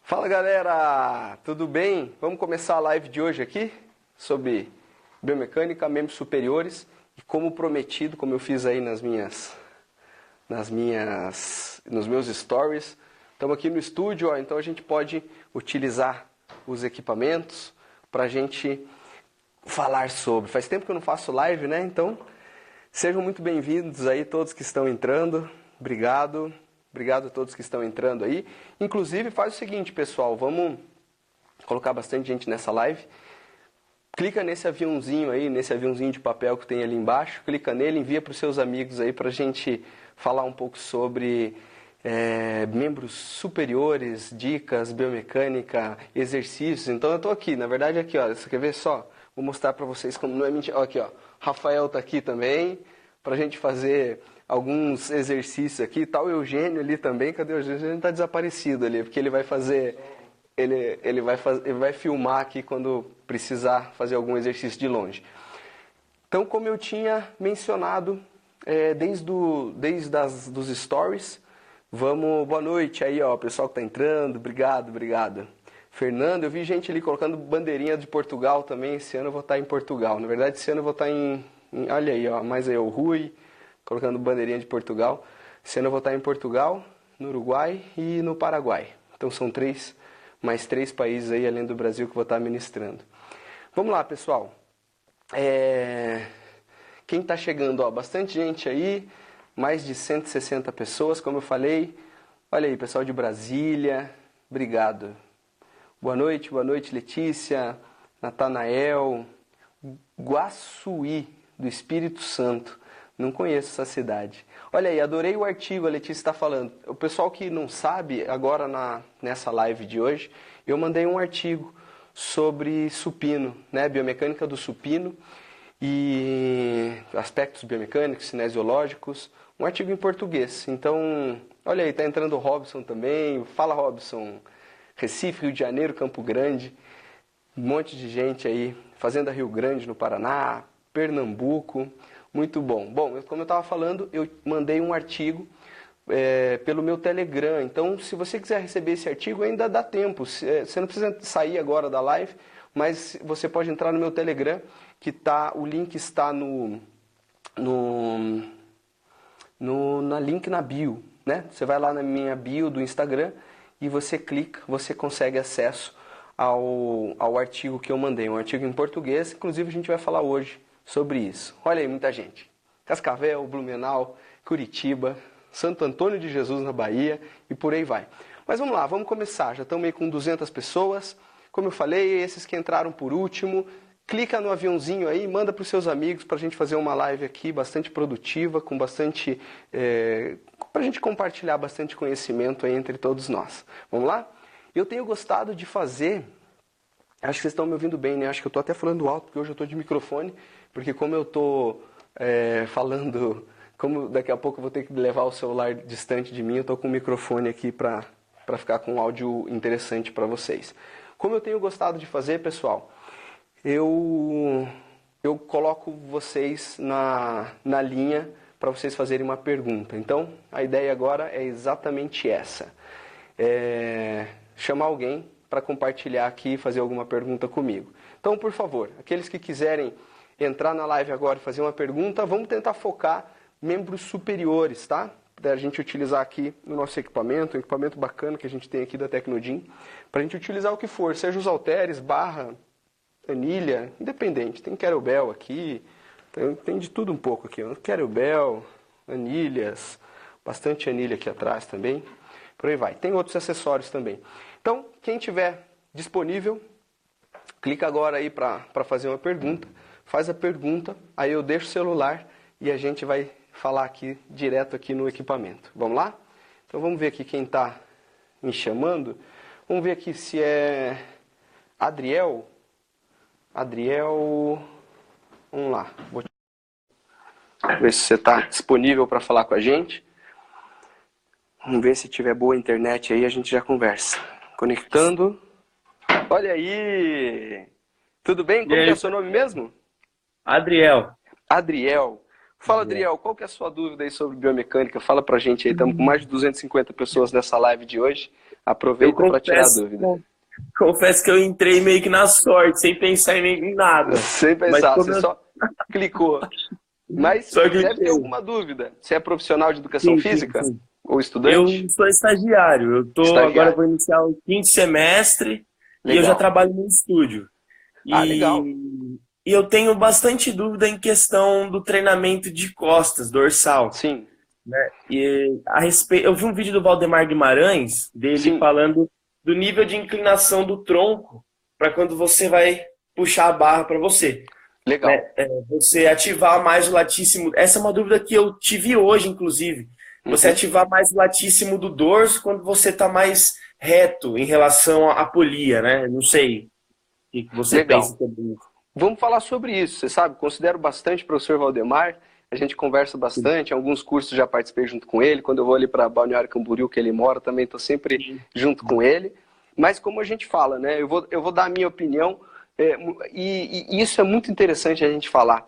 Fala galera, tudo bem? Vamos começar a live de hoje aqui sobre biomecânica, membros superiores e como prometido, como eu fiz aí nos meus stories. Estamos aqui no estúdio, ó, então a gente pode utilizar os equipamentos para a gente falar sobre. Faz tempo que eu não faço live, né? Então sejam muito bem-vindos aí todos que estão entrando. Obrigado. Obrigado a todos que estão entrando aí. Inclusive, faz o seguinte, pessoal, vamos colocar bastante gente nessa live. Clica nesse aviãozinho aí, nesse aviãozinho de papel que tem ali embaixo. Clica nele, envia para os seus amigos aí para a gente falar um pouco sobre membros superiores, dicas, biomecânica, exercícios. Então eu estou aqui, na verdade aqui, ó, você quer ver só? Vou mostrar para vocês como não é mentira. Ó, aqui, ó, Rafael está aqui também para a gente fazer alguns exercícios aqui, tal Eugênio ali também, cadê o Eugênio? O Eugênio está desaparecido ali, porque ele vai fazer, ele vai filmar aqui quando precisar fazer algum exercício de longe. Então, como eu tinha mencionado, desde dos stories, boa noite aí, ó, o pessoal que está entrando, obrigado. Fernando, eu vi gente ali colocando bandeirinha de Portugal também, esse ano eu vou estar em Portugal, na verdade esse ano eu vou estar olha aí, ó, mais aí o Rui, colocando bandeirinha de Portugal. Esse ano eu vou estar em Portugal, no Uruguai e no Paraguai. Então são mais três países aí, além do Brasil, que eu vou estar ministrando. Vamos lá, pessoal. Quem está chegando? Ó, bastante gente aí, mais de 160 pessoas, como eu falei. Olha aí, pessoal de Brasília, obrigado. Boa noite, Letícia, Natanael, Guaçuí, do Espírito Santo. Não conheço essa cidade. Olha aí, adorei o artigo, a Letícia está falando. O pessoal que não sabe, agora nessa live de hoje, eu mandei um artigo sobre supino, né? Biomecânica do supino e aspectos biomecânicos, cinesiológicos. Um artigo em português. Então, olha aí, está entrando o Robson também. Fala, Robson. Recife, Rio de Janeiro, Campo Grande. Um monte de gente aí. Fazenda Rio Grande, no Paraná. Pernambuco. Muito bom. Bom, como eu estava falando, eu mandei um artigo pelo meu Telegram. Então, se você quiser receber esse artigo, ainda dá tempo. Você não precisa sair agora da live, mas você pode entrar no meu Telegram, que o link está na link na bio, né? Você vai lá na minha bio do Instagram e você clica, você consegue acesso ao artigo que eu mandei. Um artigo em português, inclusive a gente vai falar hoje sobre isso. Olha aí, muita gente. Cascavel, Blumenau, Curitiba, Santo Antônio de Jesus na Bahia e por aí vai. Mas vamos lá, vamos começar. Já estamos aí com 200 pessoas. Como eu falei, esses que entraram por último, clica no aviãozinho aí, manda para os seus amigos para a gente fazer uma live aqui bastante produtiva, com bastante... para a gente compartilhar bastante conhecimento aí entre todos nós. Vamos lá? Eu tenho gostado de fazer... Acho que vocês estão me ouvindo bem, né? Acho que eu estou até falando alto, porque hoje eu estou de microfone. Porque como eu estou falando, como daqui a pouco eu vou ter que levar o celular distante de mim, eu estou com o microfone aqui para ficar com um áudio interessante para vocês. Como eu tenho gostado de fazer, pessoal, eu coloco vocês na linha para vocês fazerem uma pergunta. Então, a ideia agora é exatamente essa. Chamar alguém para compartilhar aqui e fazer alguma pergunta comigo. Então, por favor, aqueles que quiserem entrar na live agora e fazer uma pergunta, vamos tentar focar membros superiores, tá? Para a gente utilizar aqui no nosso equipamento, um equipamento bacana que a gente tem aqui da Tecnodim, para a gente utilizar o que for, seja os halteres, barra, anilha, independente. Tem kettlebell aqui, tem de tudo um pouco aqui. Kettlebell, anilhas, bastante anilha aqui atrás também, por aí vai. Tem outros acessórios também. Então, quem tiver disponível, clica agora aí para fazer uma pergunta. Faz a pergunta, aí eu deixo o celular e a gente vai falar aqui, direto aqui no equipamento. Vamos lá? Então vamos ver aqui quem está me chamando. Vamos ver aqui se é Adriel. Adriel, vamos lá. Vou ver se você está disponível para falar com a gente. Vamos ver se tiver boa internet aí, a gente já conversa. Conectando. Olha aí! Tudo bem? Como é o seu nome mesmo? Adriel. Adriel. Fala, Adriel, qual que é a sua dúvida aí sobre biomecânica? Fala pra gente aí, estamos com mais de 250 pessoas nessa live de hoje. Eu Aproveita para tirar a confesso, dúvida. confesso que eu entrei meio que na sorte, sem pensar em nada. Sem Mas pensar, como você eu só clicou. Mas só deve ter cliquei. alguma dúvida. Você é profissional de educação Sim, sim, física? sim. Ou Eu estudante? sou estagiário. Agora eu Estagiário. vou iniciar o quinto semestre e eu já Legal. trabalho no estúdio. Ah, legal. E, e eu tenho bastante dúvida em questão do treinamento de costas, dorsal. Sim, E a respeito, eu vi um vídeo do Valdemar Guimarães, dele sim, falando do nível de inclinação do tronco para quando você vai puxar a barra para você, legal. né? Você ativar mais o latíssimo. Essa é uma dúvida que eu tive hoje, inclusive. Você Uhum, ativar mais o latíssimo do dorso quando você está mais reto em relação à polia, né? Não sei o que você pensa legal. sobre isso. Vamos falar sobre isso. Você sabe, considero bastante o professor Valdemar. A gente conversa bastante. Em alguns cursos já participei junto com ele. Quando eu vou ali para Balneário Camboriú, que ele mora, também estou sempre Sim. junto com ele. Mas como a gente fala, né? Eu vou dar a minha opinião. E isso é muito interessante a gente falar.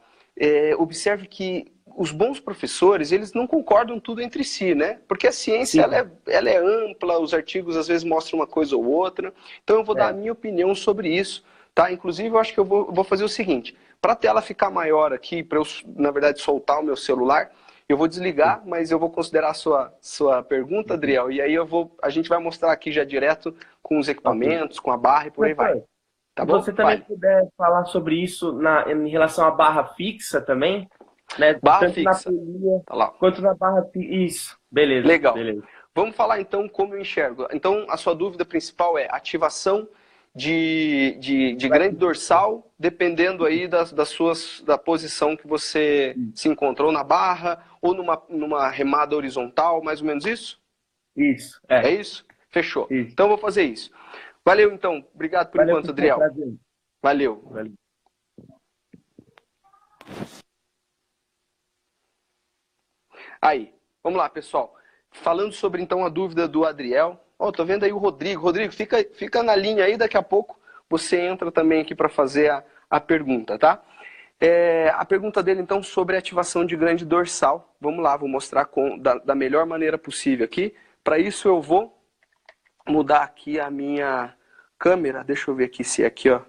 Observe que os bons professores, eles não concordam tudo entre si, né? Porque a ciência, Sim, ela é ampla, os artigos às vezes mostram uma coisa ou outra. Então eu vou dar a é. minha opinião sobre isso. Tá? Inclusive, eu acho que eu vou fazer o seguinte: para a tela ficar maior aqui, para eu, na verdade, soltar o meu celular, eu vou desligar, mas eu vou considerar a sua pergunta, Adriel, e aí a gente vai mostrar aqui já direto com os Ok. equipamentos, com a barra e por aí vai. Professor, Tá se bom? você também Fale. puder falar sobre isso em relação à barra fixa também, né? Barra Tanto na fixa. polia Tá lá. quanto na barra fixa. Isso, beleza, Legal. beleza. Vamos falar então como eu enxergo. Então, a sua dúvida principal é ativação de grande dorsal, dependendo aí da posição que você se encontrou na barra ou numa remada horizontal, mais ou menos isso? Isso, É isso? Fechou. isso. Então, eu vou fazer isso. Valeu, então. Obrigado por Valeu, enquanto, professor, Adriel. prazer. Valeu. Valeu. Aí, vamos lá, pessoal. Falando sobre então a dúvida do Adriel. Ó, tô vendo aí o Rodrigo. Rodrigo, fica na linha aí, daqui a pouco você entra também aqui para fazer a pergunta, tá? A pergunta dele então sobre a ativação de grande dorsal. Vamos lá, vou mostrar da melhor maneira possível aqui. Para isso eu vou mudar aqui a minha câmera. Deixa eu ver aqui se é aqui, ó.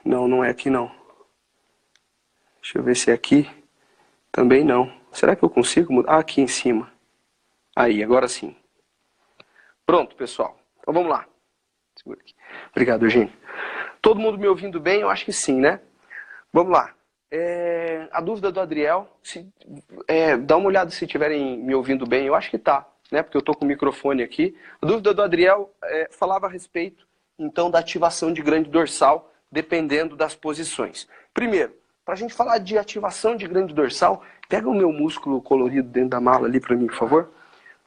Não, não é aqui não. Deixa eu ver se é aqui. Também não. Será que eu consigo mudar? Ah, aqui em cima. Aí, agora sim. Pronto, pessoal. Então vamos lá. Segura aqui. Obrigado, Eugênio. Todo mundo me ouvindo bem? Eu acho que sim, né? Vamos lá. A dúvida do Adriel, dá uma olhada se estiverem me ouvindo bem. Eu acho que tá, né? Porque eu estou com o microfone aqui. A dúvida do Adriel falava a respeito, então, da ativação de grande dorsal, dependendo das posições. Primeiro, para a gente falar de ativação de grande dorsal, pega o meu músculo colorido dentro da mala ali para mim, por favor.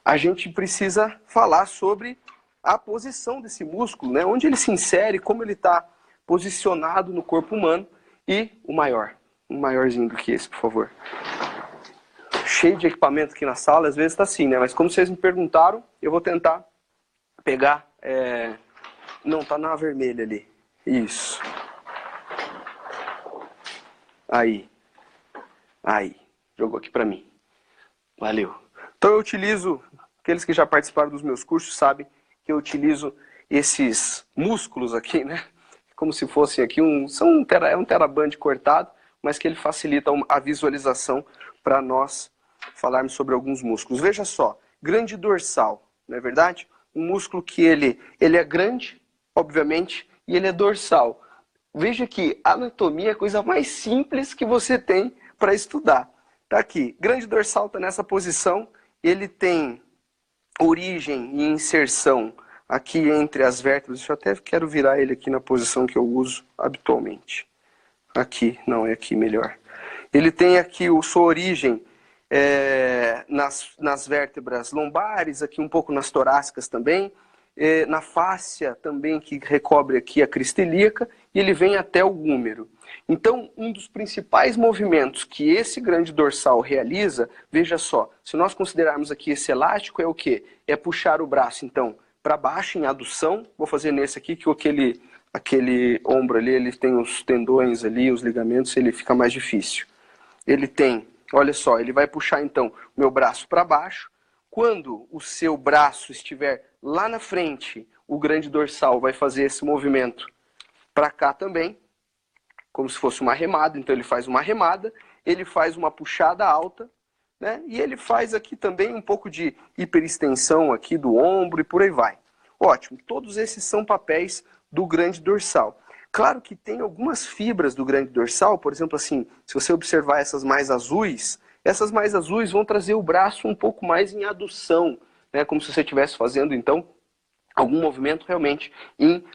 A gente precisa falar sobre a posição desse músculo, né? Onde ele se insere, como ele está posicionado no corpo humano e o maior, um maiorzinho do que esse, por favor. Cheio de equipamento aqui na sala, às vezes está assim, né? Mas como vocês me perguntaram, eu vou tentar pegar... Não, tá na vermelha ali. Isso. Aí. Jogou aqui para mim. Valeu. Então eu utilizo, aqueles que já participaram dos meus cursos sabem que eu utilizo esses músculos aqui, né? Como se fossem aqui é um teraband cortado, mas que ele facilita a visualização para nós falarmos sobre alguns músculos. Veja só, grande dorsal, não é verdade? Um músculo que ele é grande, obviamente, e ele é dorsal. Veja que a anatomia é a coisa mais simples que você tem para estudar. Tá aqui, grande dorsal está nessa posição, ele tem origem e inserção aqui entre as vértebras. Eu até quero virar ele aqui na posição que eu uso habitualmente. Aqui, não, é aqui melhor. Ele tem aqui sua origem nas vértebras lombares, aqui um pouco nas torácicas também, na fáscia também que recobre aqui a crista ilíaca, e ele vem até o húmero. Então, um dos principais movimentos que esse grande dorsal realiza, veja só, se nós considerarmos aqui esse elástico, é o quê? É puxar o braço, então, para baixo em adução. Vou fazer nesse aqui, que aquele ombro ali, ele tem os tendões ali, os ligamentos, ele fica mais difícil. Ele tem, olha só, ele vai puxar então o meu braço para baixo, Quando o seu braço estiver lá na frente, o grande dorsal vai fazer esse movimento para cá também, como se fosse uma remada. Então ele faz uma remada, ele faz uma puxada alta, né? E ele faz aqui também um pouco de hiperextensão aqui do ombro e por aí vai. Ótimo, todos esses são papéis do grande dorsal. Claro que tem algumas fibras do grande dorsal, por exemplo, assim, se você observar essas mais azuis vão trazer o braço um pouco mais em adução, né? Como se você estivesse fazendo, então, algum movimento realmente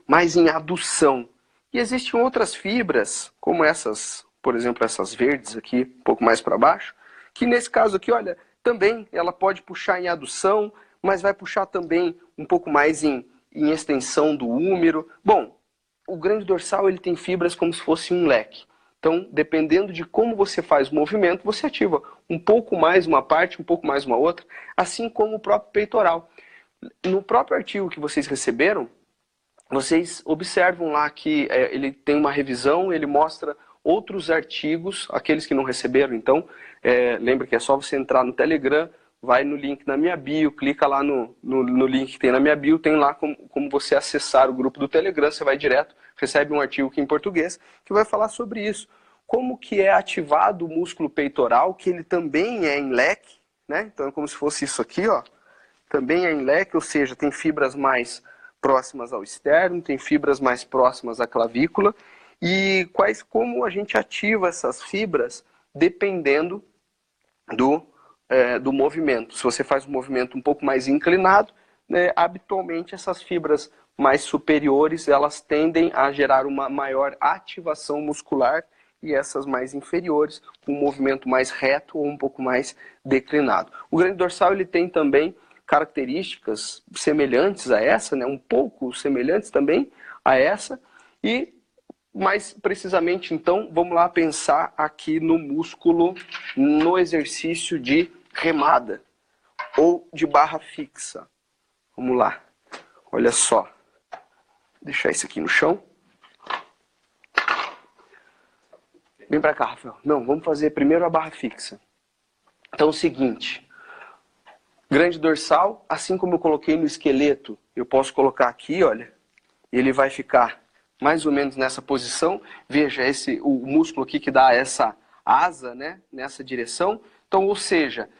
mais em adução. E existem outras fibras, como essas, por exemplo, essas verdes aqui, um pouco mais para baixo, que nesse caso aqui, olha, também ela pode puxar em adução, mas vai puxar também um pouco mais em extensão do húmero. Bom, o grande dorsal ele tem fibras como se fosse um leque. Então, dependendo de como você faz o movimento, você ativa um pouco mais uma parte, um pouco mais uma outra, assim como o próprio peitoral. No próprio artigo que vocês receberam, vocês observam lá que ele tem uma revisão, ele mostra outros artigos, aqueles que não receberam, então, lembra que é só você entrar no Telegram, vai no link na minha bio, clica lá no link que tem na minha bio, tem lá como você acessar o grupo do Telegram, você vai direto, recebe um artigo aqui em português, que vai falar sobre isso. Como que é ativado o músculo peitoral, que ele também é em leque, né? Então é como se fosse isso aqui, ó. Também é em leque, ou seja, tem fibras mais próximas ao externo, tem fibras mais próximas à clavícula, e como a gente ativa essas fibras dependendo do movimento. Se você faz um movimento um pouco mais inclinado, né, habitualmente essas fibras mais superiores, elas tendem a gerar uma maior ativação muscular, e essas mais inferiores, um movimento mais reto ou um pouco mais declinado. O grande dorsal ele tem também características semelhantes a essa, né, um pouco semelhantes também a essa, e mais precisamente então, vamos lá pensar aqui no músculo, no exercício de remada ou de barra fixa. Vamos lá, olha só, vou deixar isso aqui no chão. Vem pra cá, Rafael. Não, vamos fazer primeiro a barra fixa. Então é o seguinte, grande dorsal, assim como eu coloquei no esqueleto, eu posso colocar aqui, olha, ele vai ficar mais ou menos nessa posição. Veja, o músculo aqui que dá essa asa, né, nessa direção. Então, ou seja,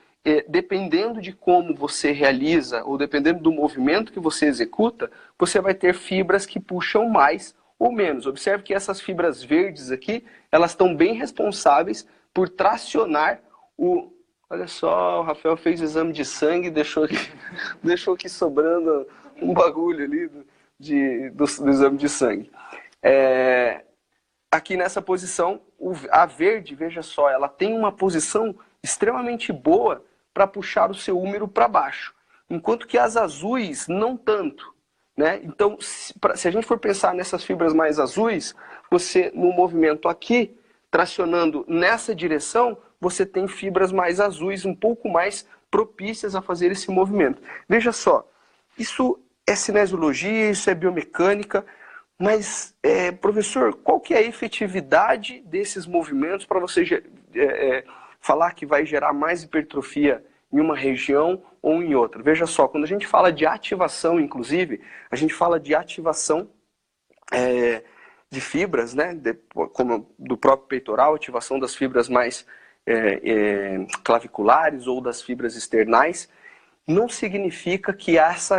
dependendo de como você realiza, ou dependendo do movimento que você executa, você vai ter fibras que puxam mais ou menos. Observe que essas fibras verdes aqui, elas estão bem responsáveis por tracionar o... Olha só, o Rafael fez o exame de sangue e deixou aqui sobrando um bagulho ali do exame de sangue. Aqui nessa posição, a verde, veja só, ela tem uma posição extremamente boa para puxar o seu húmero para baixo, enquanto que as azuis não tanto. Né? Então, se a gente for pensar nessas fibras mais azuis, você, no movimento aqui, tracionando nessa direção, você tem fibras mais azuis, um pouco mais propícias a fazer esse movimento. Veja só, isso é cinesiologia, isso é biomecânica, mas, professor, qual que é a efetividade desses movimentos para você falar que vai gerar mais hipertrofia em uma região ou em outra? Veja só, quando a gente fala de ativação, inclusive, a gente fala de ativação de fibras, né, como do próprio peitoral, ativação das fibras mais claviculares ou das fibras externais, não significa que essa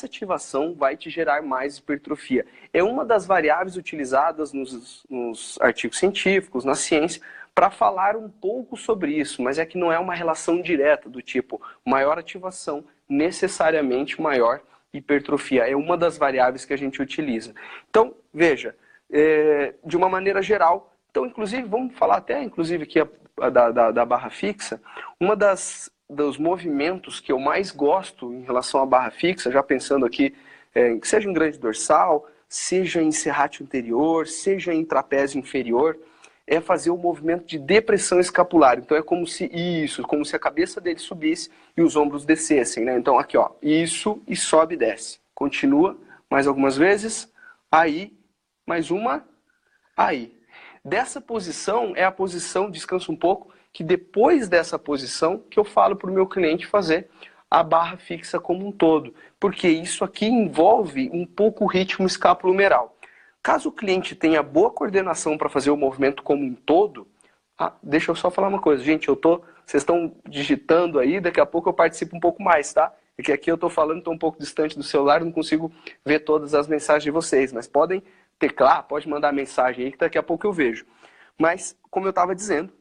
ativação vai te gerar mais hipertrofia. É uma das variáveis utilizadas nos artigos científicos, na ciência, para falar um pouco sobre isso, mas é que não é uma relação direta do tipo maior ativação, necessariamente maior hipertrofia. É uma das variáveis que a gente utiliza. Então, veja, de uma maneira geral, então, inclusive, vamos falar até, inclusive, aqui da barra fixa, dos movimentos que eu mais gosto em relação à barra fixa, já pensando aqui, seja em grande dorsal, seja em serrátil anterior, seja em trapézio inferior, é fazer o movimento de depressão escapular. Então é como se a cabeça dele subisse e os ombros descessem, né? Então aqui, ó, isso e sobe e desce. Continua mais algumas vezes, aí, mais uma, aí. Dessa posição é a posição, descansa um pouco, que depois dessa posição que eu falo para o meu cliente fazer a barra fixa como um todo, porque isso aqui envolve um pouco o ritmo escapulohumeral. Caso o cliente tenha boa coordenação para fazer o movimento como um todo, deixa eu só falar uma coisa, gente, vocês estão digitando aí, daqui a pouco eu participo um pouco mais, tá? Porque aqui eu estou falando, estou um pouco distante do celular, não consigo ver todas as mensagens de vocês, mas podem teclar, pode mandar mensagem aí que daqui a pouco eu vejo. Mas, como eu estava dizendo,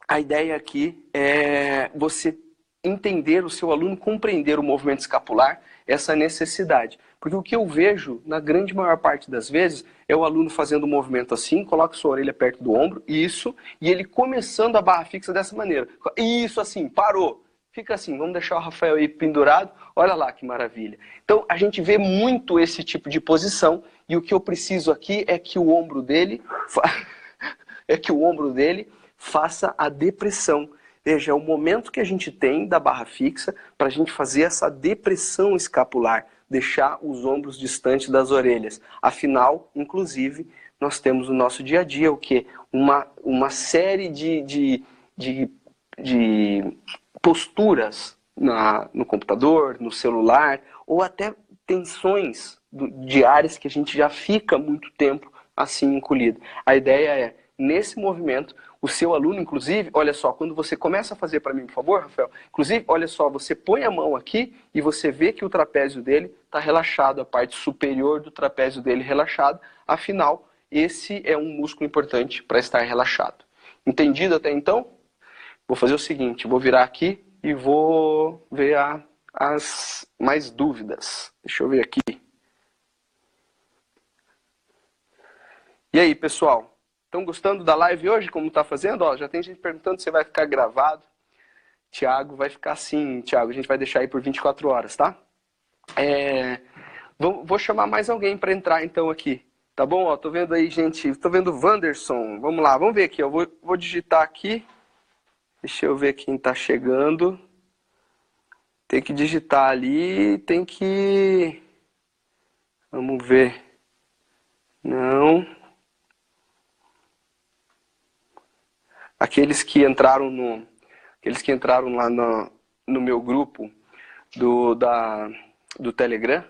a ideia aqui é você entender o seu aluno, compreender o movimento escapular, essa necessidade. Porque o que eu vejo, na grande maior parte das vezes, é o aluno fazendo um movimento assim, coloca sua orelha perto do ombro, isso, e ele começando a barra fixa dessa maneira. Isso assim, parou. Fica assim, vamos deixar o Rafael aí pendurado, olha lá que maravilha. Então, a gente vê muito esse tipo de posição, e o que eu preciso aqui é que o ombro dele faça a depressão. Veja, é o momento que a gente tem da barra fixa para a gente fazer essa depressão escapular, deixar os ombros distantes das orelhas. Afinal, inclusive, nós temos no nosso dia a dia o quê? Uma série de posturas no computador, no celular, ou até tensões diárias que a gente já fica muito tempo assim encolhido. A ideia é, nesse movimento, o seu aluno, inclusive, olha só, quando você começa a fazer para mim, por favor, Rafael, inclusive, olha só, você põe a mão aqui e você vê que o trapézio dele está relaxado, a parte superior do trapézio dele relaxado, afinal, esse é um músculo importante para estar relaxado. Entendido até então? Vou fazer o seguinte, vou virar aqui e vou ver as mais dúvidas. Deixa eu ver aqui. E aí, pessoal? Estão gostando da live hoje, como está fazendo? Ó, já tem gente perguntando se vai ficar gravado. Tiago, vai ficar sim, Tiago. A gente vai deixar aí por 24 horas, tá? Vou chamar mais alguém para entrar então aqui. Tá bom? Ó, tô vendo aí, gente. Tô vendo o Wanderson. Vamos lá, vamos ver aqui. Ó. Vou digitar aqui. Deixa eu ver quem está chegando. Tem que digitar ali. Tem que... Vamos ver. Não... Aqueles que entraram lá no meu grupo do Telegram,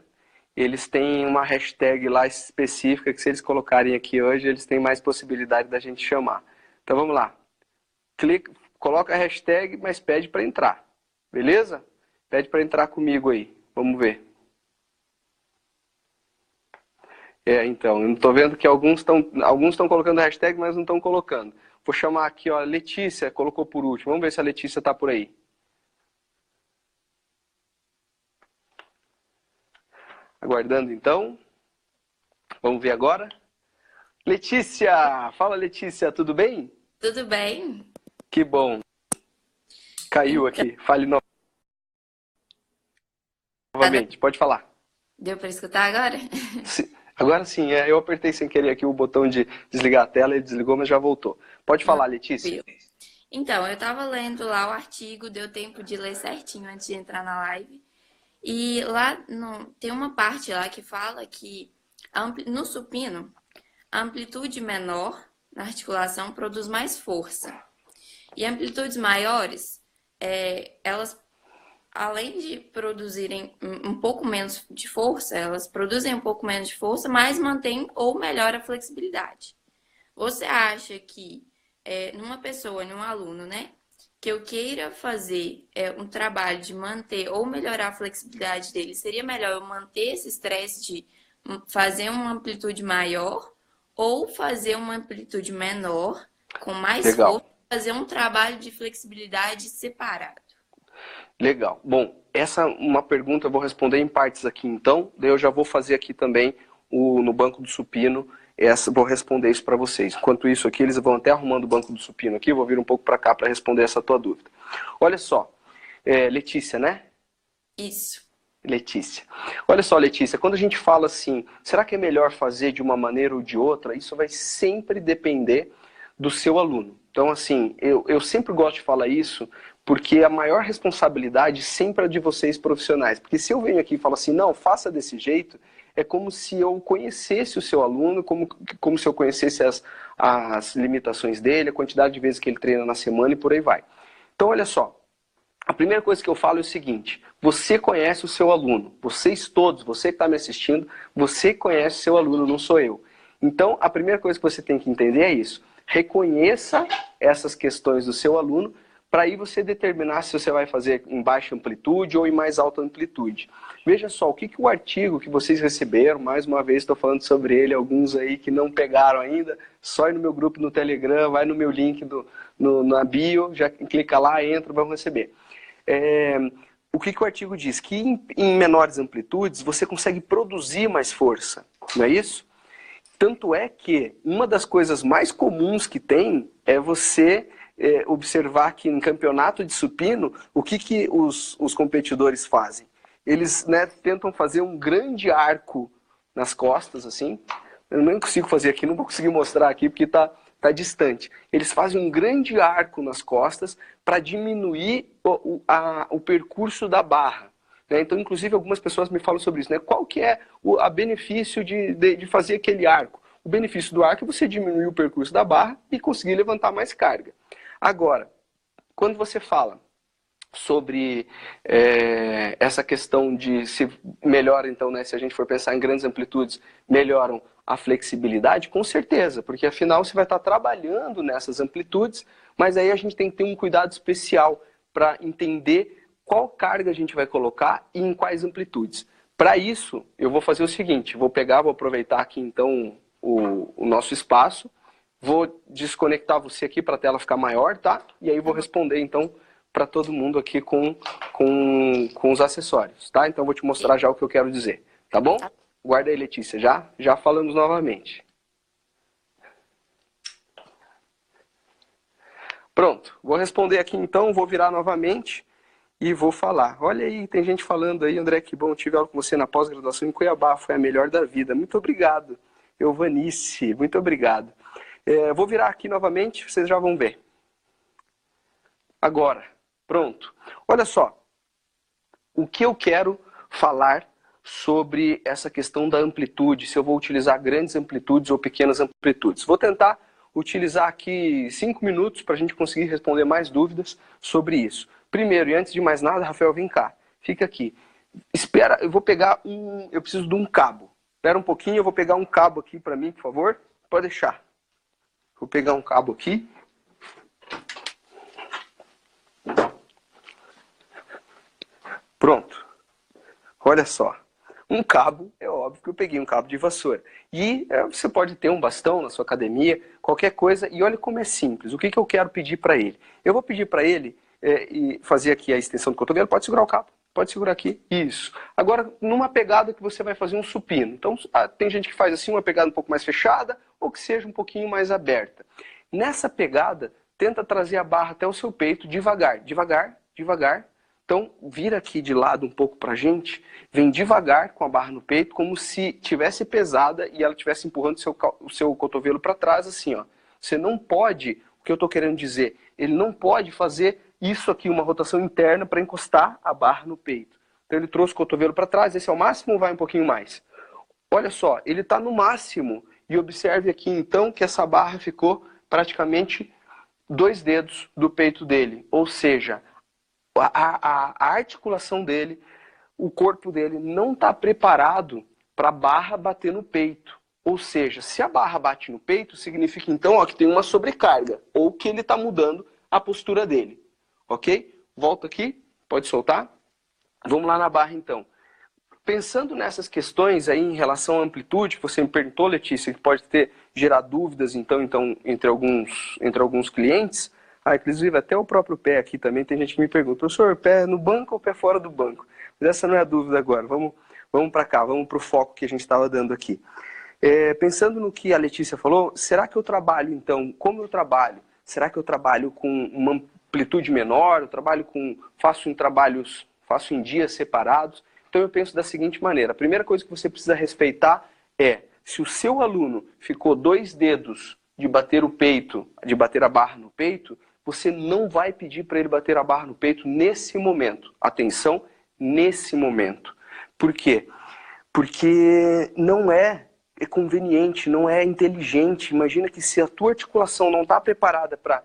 eles têm uma hashtag lá específica que se eles colocarem aqui hoje, eles têm mais possibilidade da gente chamar. Então vamos lá. Coloca a hashtag, mas pede para entrar. Beleza? Pede para entrar comigo aí. Vamos ver. Então, eu estou vendo que alguns estão colocando a hashtag, mas não estão colocando. Vou chamar aqui, ó, Letícia, colocou por último. Vamos ver se a Letícia está por aí. Aguardando, então. Vamos ver agora. Letícia! Fala, Letícia, tudo bem? Tudo bem? Que bom. Caiu aqui. Fale novamente. Pode falar. Deu para escutar agora? Agora sim, eu apertei sem querer aqui o botão de desligar a tela, ele desligou, mas já voltou. Pode falar, Letícia. Então, eu estava lendo lá o artigo, deu tempo de ler certinho antes de entrar na live. E lá tem uma parte lá que fala que no supino, a amplitude menor na articulação produz mais força. E amplitudes maiores, elas, além de produzirem um pouco menos de força, elas produzem um pouco menos de força, mas mantêm ou melhoram a flexibilidade. Você acha que numa pessoa, num aluno, né, que eu queira fazer um trabalho de manter ou melhorar a flexibilidade dele, seria melhor eu manter esse estresse de fazer uma amplitude maior ou fazer uma amplitude menor, com mais força, fazer um trabalho de flexibilidade separado? Legal. Bom, essa é uma pergunta eu vou responder em partes aqui, então. Daí eu já vou fazer aqui também no banco do supino. Vou responder isso para vocês. Enquanto isso aqui, eles vão até arrumando o banco do supino aqui. Eu vou vir um pouco para cá para responder essa tua dúvida. Olha só, Letícia, né? Isso. Letícia. Olha só, Letícia, quando a gente fala assim, será que é melhor fazer de uma maneira ou de outra? Isso vai sempre depender do seu aluno. Então, assim, eu sempre gosto de falar isso, porque a maior responsabilidade sempre é de vocês profissionais. Porque se eu venho aqui e falo assim, não, faça desse jeito, é como se eu conhecesse o seu aluno, como se eu conhecesse as limitações dele, a quantidade de vezes que ele treina na semana e por aí vai. Então, olha só, a primeira coisa que eu falo é o seguinte: você conhece o seu aluno, vocês todos, você que está me assistindo, você conhece o seu aluno, não sou eu. Então, a primeira coisa que você tem que entender é isso. Reconheça essas questões do seu aluno, para aí você determinar se você vai fazer em baixa amplitude ou em mais alta amplitude. Veja só, o que o artigo que vocês receberam, mais uma vez estou falando sobre ele, alguns aí que não pegaram ainda, só ir no meu grupo no Telegram, vai no meu link na bio, já clica lá, entra, vão receber. O que o artigo diz? Que em menores amplitudes você consegue produzir mais força, não é isso? Tanto é que uma das coisas mais comuns que tem é você observar que em campeonato de supino, o que os competidores fazem? Eles, né, tentam fazer um grande arco nas costas, assim. Eu nem consigo fazer aqui, não vou conseguir mostrar aqui porque tá distante. Eles fazem um grande arco nas costas para diminuir o percurso da barra. Né? Então, inclusive, algumas pessoas me falam sobre isso. Né? Qual que é o benefício de fazer aquele arco? O benefício do arco é você diminuir o percurso da barra e conseguir levantar mais carga. Agora, quando você fala sobre essa questão de se melhora, então, né, se a gente for pensar em grandes amplitudes, melhoram a flexibilidade, com certeza, porque afinal você vai estar trabalhando nessas amplitudes, mas aí a gente tem que ter um cuidado especial para entender qual carga a gente vai colocar e em quais amplitudes. Para isso, eu vou fazer o seguinte, vou aproveitar aqui então o nosso espaço, vou desconectar você aqui para a tela ficar maior, tá? E aí vou responder então para todo mundo aqui com os acessórios, tá? Então vou te mostrar já o que eu quero dizer, tá bom? Guarda aí, Letícia, já falamos novamente. Pronto, vou responder aqui então, vou virar novamente e vou falar. Olha aí, tem gente falando aí, André, que bom, tive aula com você na pós-graduação em Cuiabá, foi a melhor da vida. Muito obrigado, Euvanice, muito obrigado. Vou virar aqui novamente, vocês já vão ver. Agora, pronto. Olha só, o que eu quero falar sobre essa questão da amplitude, se eu vou utilizar grandes amplitudes ou pequenas amplitudes. Vou tentar utilizar aqui 5 minutos para a gente conseguir responder mais dúvidas sobre isso. Primeiro, e antes de mais nada, Rafael, vem cá, fica aqui. Espera, eu vou pegar eu preciso de um cabo. Espera um pouquinho, eu vou pegar um cabo aqui para mim, por favor. Pode deixar. Vou pegar um cabo aqui. Pronto. Olha só. Um cabo, é óbvio que eu peguei um cabo de vassoura. E você pode ter um bastão na sua academia, qualquer coisa. E olha como é simples. O que eu quero pedir para ele? Eu vou pedir para ele e fazer aqui a extensão do cotovelo. Pode segurar o cabo. Pode segurar aqui. Isso. Agora, numa pegada que você vai fazer um supino. Então, tem gente que faz assim, uma pegada um pouco mais fechada, ou que seja um pouquinho mais aberta. Nessa pegada, tenta trazer a barra até o seu peito devagar, devagar, devagar. Então, vira aqui de lado um pouco pra gente, vem devagar com a barra no peito, como se tivesse pesada e ela estivesse empurrando o seu cotovelo para trás, assim, ó. Você não pode, o que eu estou querendo dizer, ele não pode fazer isso aqui, uma rotação interna para encostar a barra no peito. Então ele trouxe o cotovelo para trás, esse é o máximo ou vai um pouquinho mais? Olha só, ele está no máximo e observe aqui então que essa barra ficou praticamente 2 dedos do peito dele, ou seja, a articulação dele, o corpo dele não está preparado para a barra bater no peito. Ou seja, se a barra bate no peito, significa então que tem uma sobrecarga, ou que ele está mudando a postura dele. Ok? Volta aqui, pode soltar. Vamos lá na barra então. Pensando nessas questões aí em relação à amplitude, que você me perguntou, Letícia, que pode ter gerado dúvidas então entre alguns clientes. Inclusive até o próprio pé aqui também, tem gente que me pergunta, professor, pé no banco ou pé fora do banco? Mas essa não é a dúvida agora, vamos para cá, vamos para o foco que a gente estava dando aqui. Pensando no que a Letícia falou, será que eu trabalho então, como eu trabalho? Será que eu trabalho com uma amplitude menor, faço em dias separados? Então eu penso da seguinte maneira, a primeira coisa que você precisa respeitar é, se o seu aluno ficou 2 dedos de bater o peito, de bater a barra no peito, você não vai pedir para ele bater a barra no peito nesse momento. Atenção, nesse momento. Por quê? Porque não é conveniente, não é inteligente. Imagina que se a tua articulação não está preparada para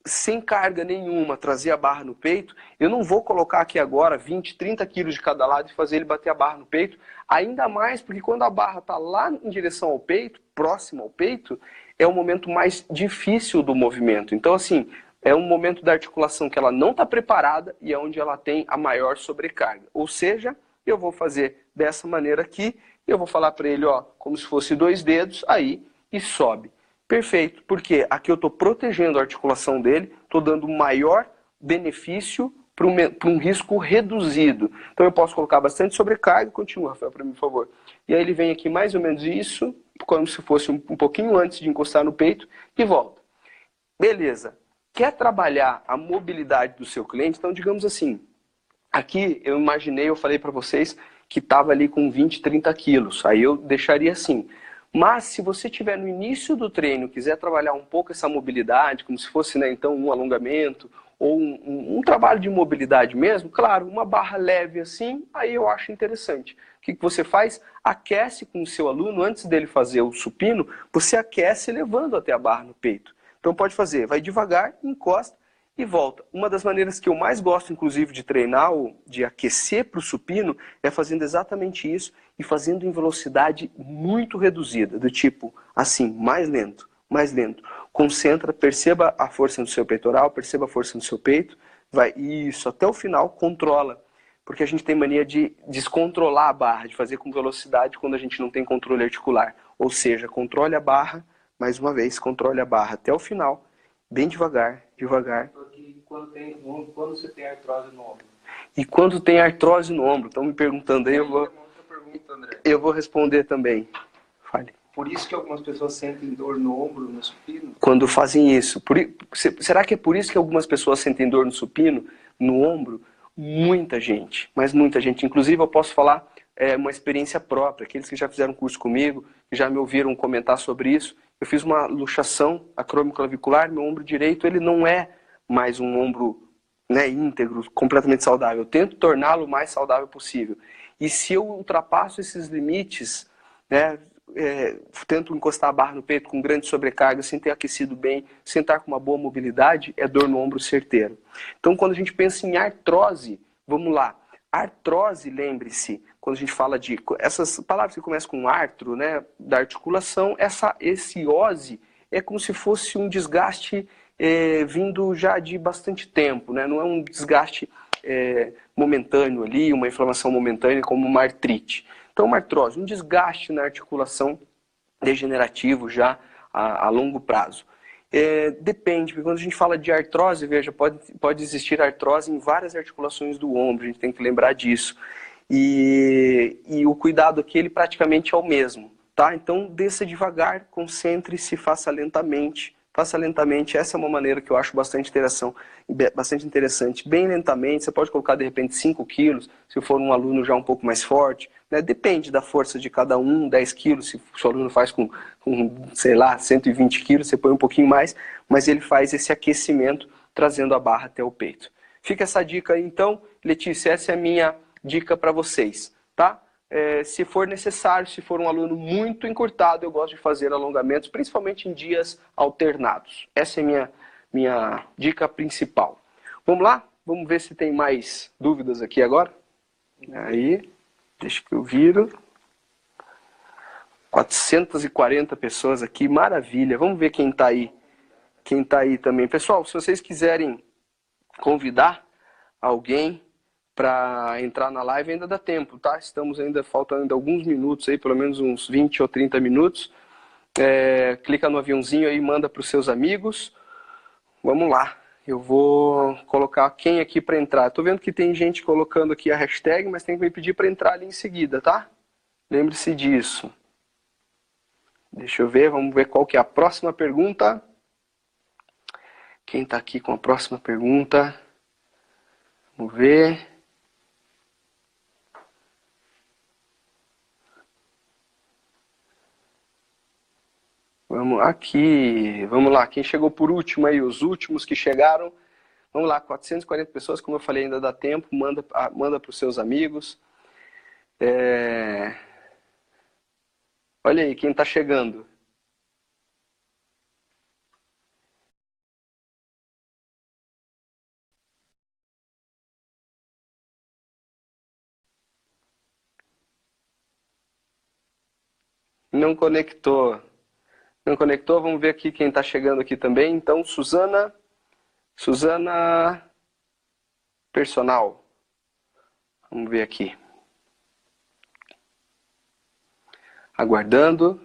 sem carga nenhuma, trazer a barra no peito, eu não vou colocar aqui agora 20, 30 quilos de cada lado e fazer ele bater a barra no peito, ainda mais porque quando a barra está lá em direção ao peito, próximo ao peito, é o momento mais difícil do movimento. Então, assim, é um momento da articulação que ela não está preparada e é onde ela tem a maior sobrecarga. Ou seja, eu vou fazer dessa maneira aqui, eu vou falar para ele, ó, como se fosse 2 dedos, aí, e sobe. Perfeito, porque aqui eu estou protegendo a articulação dele, estou dando maior benefício para um risco reduzido. Então eu posso colocar bastante sobrecarga, continua, Rafael, para mim, por favor. E aí ele vem aqui mais ou menos isso, como se fosse um pouquinho antes de encostar no peito, e volta. Beleza. Quer trabalhar a mobilidade do seu cliente? Então, digamos assim, aqui eu imaginei, eu falei para vocês que estava ali com 20, 30 quilos. Aí eu deixaria assim. Mas se você estiver no início do treino, quiser trabalhar um pouco essa mobilidade, como se fosse, né, então, um alongamento ou um trabalho de mobilidade mesmo, claro, uma barra leve assim, aí eu acho interessante. O que você faz? Aquece com o seu aluno, antes dele fazer o supino, você aquece levando até a barra no peito. Então pode fazer, vai devagar, encosta e volta. Uma das maneiras que eu mais gosto, inclusive, de treinar, ou de aquecer para o supino, é fazendo exatamente isso e fazendo em velocidade muito reduzida, do tipo, assim, mais lento, mais lento. Concentra, perceba a força no seu peitoral, perceba a força no seu peito, vai, isso, até o final, controla. Porque a gente tem mania de descontrolar a barra, de fazer com velocidade quando a gente não tem controle articular. Ou seja, controle a barra, mais uma vez, controle a barra até o final, bem devagar, devagar. Quando você tem artrose no ombro? E quando tem artrose no ombro? Estão me perguntando aí, eu vou responder também. Fale. Por isso que algumas pessoas sentem dor no ombro, no supino? Quando fazem isso. Será que é por isso que algumas pessoas sentem dor no supino, no ombro? Muita gente, mas muita gente. Inclusive eu posso falar uma experiência própria. Aqueles que já fizeram curso comigo, que já me ouviram comentar sobre isso. Eu fiz uma luxação acromioclavicular, meu ombro direito ele não é mais um ombro, né, íntegro, completamente saudável. Eu tento torná-lo o mais saudável possível. E se eu ultrapasso esses limites, né, tento encostar a barra no peito com grande sobrecarga, sem ter aquecido bem, sem estar com uma boa mobilidade, é dor no ombro certeiro. Então, quando a gente pensa em artrose, vamos lá. Artrose, lembre-se, quando a gente fala de essas palavras que começam com artro, né, da articulação, esse ose é como se fosse um desgaste vindo já de bastante tempo, né? Não é um desgaste momentâneo ali, uma inflamação momentânea como uma artrite. Então, uma artrose, um desgaste na articulação degenerativo já a longo prazo. Depende, porque quando a gente fala de artrose, veja, pode existir artrose em várias articulações do ombro, a gente tem que lembrar disso. E o cuidado aqui, ele praticamente é o mesmo, tá? Então, desça devagar, concentre-se, faça lentamente. Faça lentamente, essa é uma maneira que eu acho bastante interessante. Bem lentamente, você pode colocar de repente 5 quilos, se for um aluno já um pouco mais forte, né? Depende da força de cada um, 10 quilos, se o seu aluno faz com, sei lá, 120 quilos, você põe um pouquinho mais, mas ele faz esse aquecimento trazendo a barra até o peito. Fica essa dica aí então, Letícia, essa é a minha dica para vocês, tá? Se for necessário, se for um aluno muito encurtado, eu gosto de fazer alongamentos, principalmente em dias alternados. Essa é a minha dica principal. Vamos lá? Vamos ver se tem mais dúvidas aqui agora. Aí, deixa que eu viro. 440 pessoas aqui, maravilha. Vamos ver quem está aí. Quem está aí também. Pessoal, se vocês quiserem convidar alguém para entrar na live, ainda dá tempo, tá? Faltam ainda alguns minutos aí, pelo menos uns 20 ou 30 minutos. Clica no aviãozinho aí e manda para os seus amigos. Vamos lá. Eu vou colocar quem aqui para entrar. Estou vendo que tem gente colocando aqui a hashtag, mas tem que me pedir para entrar ali em seguida, tá? Lembre-se disso. Deixa eu ver, vamos ver qual que é a próxima pergunta. Quem está aqui com a próxima pergunta? Vamos ver. Vamos aqui, vamos lá, quem chegou por último aí, os últimos que chegaram, vamos lá, 440 pessoas, como eu falei, ainda dá tempo, manda para os seus amigos. Olha aí, quem está chegando. Não conectou. Não conectou? Vamos ver aqui quem está chegando aqui também. Então, Suzana Personal. Vamos ver aqui. Aguardando.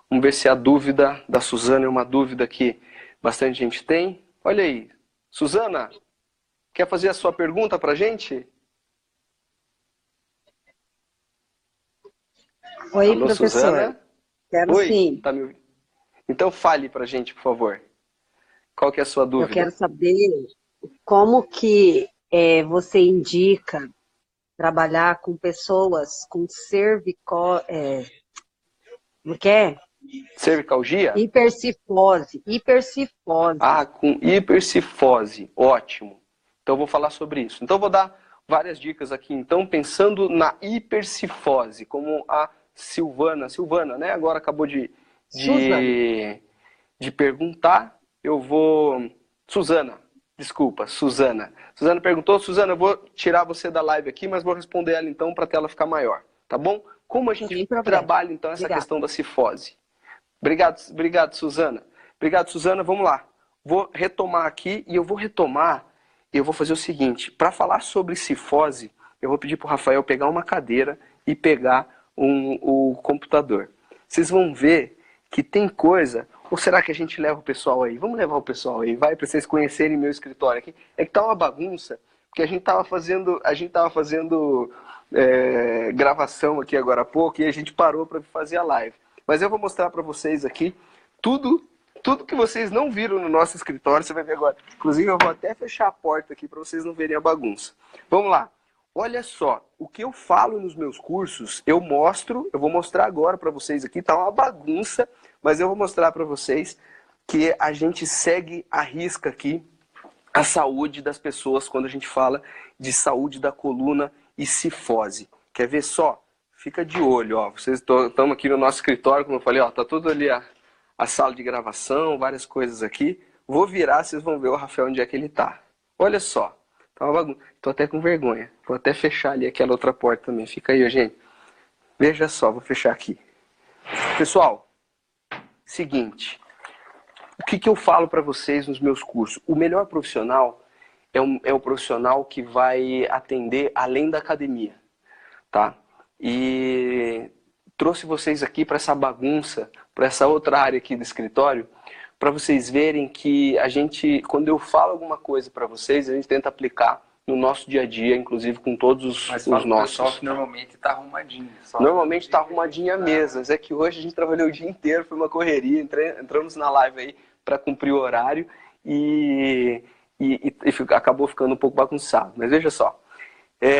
Vamos ver se a dúvida da Suzana é uma dúvida que bastante gente tem. Olha aí. Suzana, quer fazer a sua pergunta para a gente? Oi, Alô, professor. Suzana? Quero Oi, sim. tá me ouvindo? Então fale para a gente, por favor. Qual que é a sua Eu dúvida? quero saber como que você indica trabalhar com pessoas com como que é? Cervicalgia? Hipercifose. Hipercifose. Ah, com hipercifose. Ótimo. Então eu vou falar sobre isso. Então eu vou dar várias dicas aqui. Então, pensando na hipercifose, como a Silvana, né? Agora acabou de perguntar. Eu vou... Suzana, desculpa, Suzana. Suzana perguntou. Suzana, eu vou tirar você da live aqui, mas vou responder ela então para a tela ficar maior. Tá bom? Como a gente trabalha então essa questão da cifose? Obrigado, Suzana. Obrigado, Suzana. Vamos lá. Vou retomar aqui e eu vou fazer o seguinte. Para falar sobre cifose, eu vou pedir para o Rafael pegar uma cadeira e pegar o computador. Vocês vão ver que tem coisa... Ou será que a gente leva o pessoal aí? Vamos levar o pessoal aí, vai, para vocês conhecerem meu escritório aqui. É que tá uma bagunça, porque a gente tava fazendo gravação aqui agora há pouco e a gente parou para fazer a live. Mas eu vou mostrar para vocês aqui tudo que vocês não viram no nosso escritório, você vai ver agora. Inclusive eu vou até fechar a porta aqui para vocês não verem a bagunça. Vamos lá. Olha só, o que eu falo nos meus cursos, eu vou mostrar agora para vocês aqui, tá uma bagunça, mas eu vou mostrar para vocês que a gente segue à risca aqui a saúde das pessoas quando a gente fala de saúde da coluna e cifose. Quer ver só? Fica de olho, ó. Vocês estão aqui no nosso escritório, como eu falei, ó, tá tudo ali a sala de gravação, várias coisas aqui. Vou virar, vocês vão ver o Rafael onde é que ele tá. Olha só. Tá uma bagunça. Tô até com vergonha. Vou até fechar ali aquela outra porta também. Fica aí, gente. Veja só, vou fechar aqui. Pessoal, seguinte. O que eu falo para vocês nos meus cursos? O melhor profissional é o profissional que vai atender além da academia, tá? E trouxe vocês aqui para essa bagunça, para essa outra área aqui do escritório, para vocês verem que a gente, quando eu falo alguma coisa para vocês, a gente tenta aplicar no nosso dia a dia, inclusive com todos os nossos. Pessoal que normalmente está arrumadinho. Normalmente está arrumadinha a mesa. É que hoje a gente trabalhou o dia inteiro, foi uma correria, entramos na live aí para cumprir o horário e acabou ficando um pouco bagunçado. Mas veja só,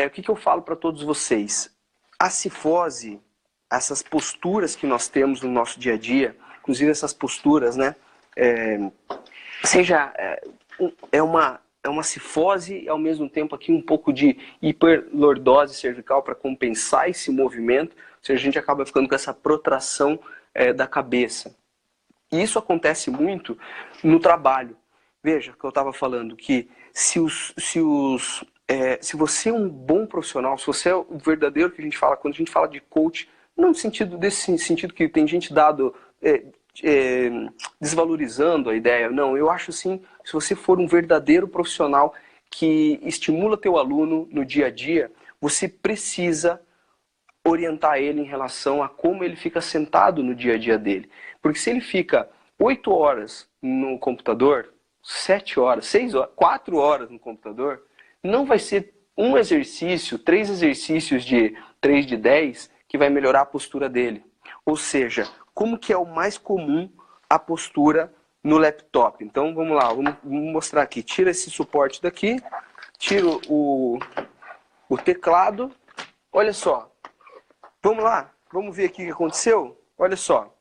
o que eu falo para todos vocês? A cifose, essas posturas que nós temos no nosso dia a dia, inclusive essas posturas, né? É uma cifose e ao mesmo tempo aqui um pouco de hiperlordose cervical para compensar esse movimento, ou seja, a gente acaba ficando com essa protração da cabeça. E isso acontece muito no trabalho. Veja que eu estava falando que se você é um bom profissional, se você é o verdadeiro que a gente fala, quando a gente fala de coach, não no sentido desse sentido que tem gente desvalorizando a ideia. Não, eu acho assim, se você for um verdadeiro profissional que estimula teu aluno no dia a dia, você precisa orientar ele em relação a como ele fica sentado no dia a dia dele. Porque se ele fica 8 horas no computador, 7 horas, 6 horas, 4 horas no computador, não vai ser um exercício, 3 exercícios de 3 de 10 que vai melhorar a postura dele. Ou seja, como que é o mais comum a postura no laptop? Então vamos lá, vamos mostrar aqui. Tira esse suporte daqui, tiro o teclado. Olha só, vamos lá, vamos ver aqui o que aconteceu? Olha só,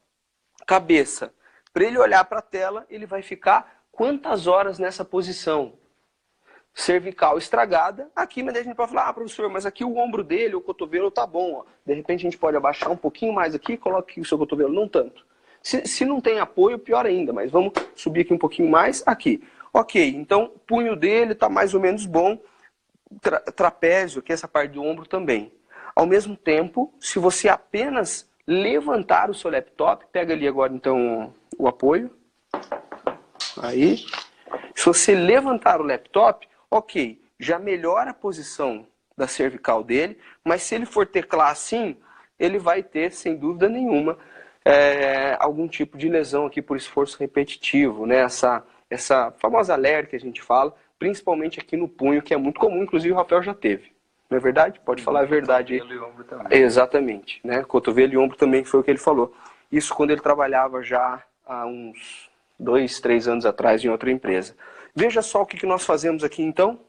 cabeça. Para ele olhar para a tela, ele vai ficar quantas horas nessa posição? Cervical estragada. Aqui, mas a gente pode falar, professor, mas aqui o ombro dele, o cotovelo tá bom. Ó. De repente a gente pode abaixar um pouquinho mais aqui, coloca aqui o seu cotovelo, não tanto. Se não tem apoio, pior ainda, mas vamos subir aqui um pouquinho mais, aqui. Ok, então o punho dele tá mais ou menos bom. Trapézio, que é essa parte do ombro também. Ao mesmo tempo, se você apenas levantar o seu laptop, pega ali agora então o apoio, aí, se você levantar o laptop, ok, já melhora a posição da cervical dele, mas se ele for teclar assim, ele vai ter, sem dúvida nenhuma, algum tipo de lesão aqui por esforço repetitivo, né? Essa famosa LER que a gente fala, principalmente aqui no punho, que é muito comum, inclusive o Rafael já teve. Não é verdade? Pode falar a verdade aí. Cotovelo e ombro também. Exatamente, né? Cotovelo e ombro também foi o que ele falou. Isso quando ele trabalhava já há uns 2, 3 anos atrás em outra empresa. Veja só o que nós fazemos aqui então.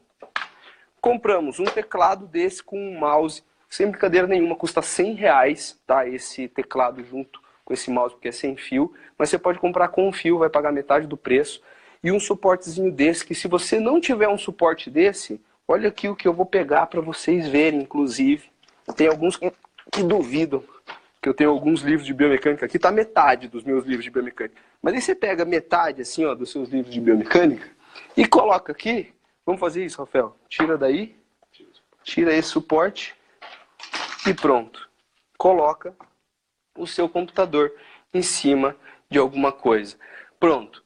Compramos um teclado desse com um mouse, sem brincadeira nenhuma, custa R$100, tá? Esse teclado junto com esse mouse, porque é sem fio, mas você pode comprar com um fio, vai pagar metade do preço. E um suportezinho desse, que se você não tiver um suporte desse, olha aqui o que eu vou pegar para vocês verem, inclusive. Tem alguns que duvidam, que eu tenho alguns livros de biomecânica, aqui tá metade dos meus livros de biomecânica. Mas aí você pega metade, assim, ó, dos seus livros de biomecânica e coloca aqui. Vamos fazer isso, Rafael. Tira daí, tira esse suporte e pronto. Coloca o seu computador em cima de alguma coisa. Pronto.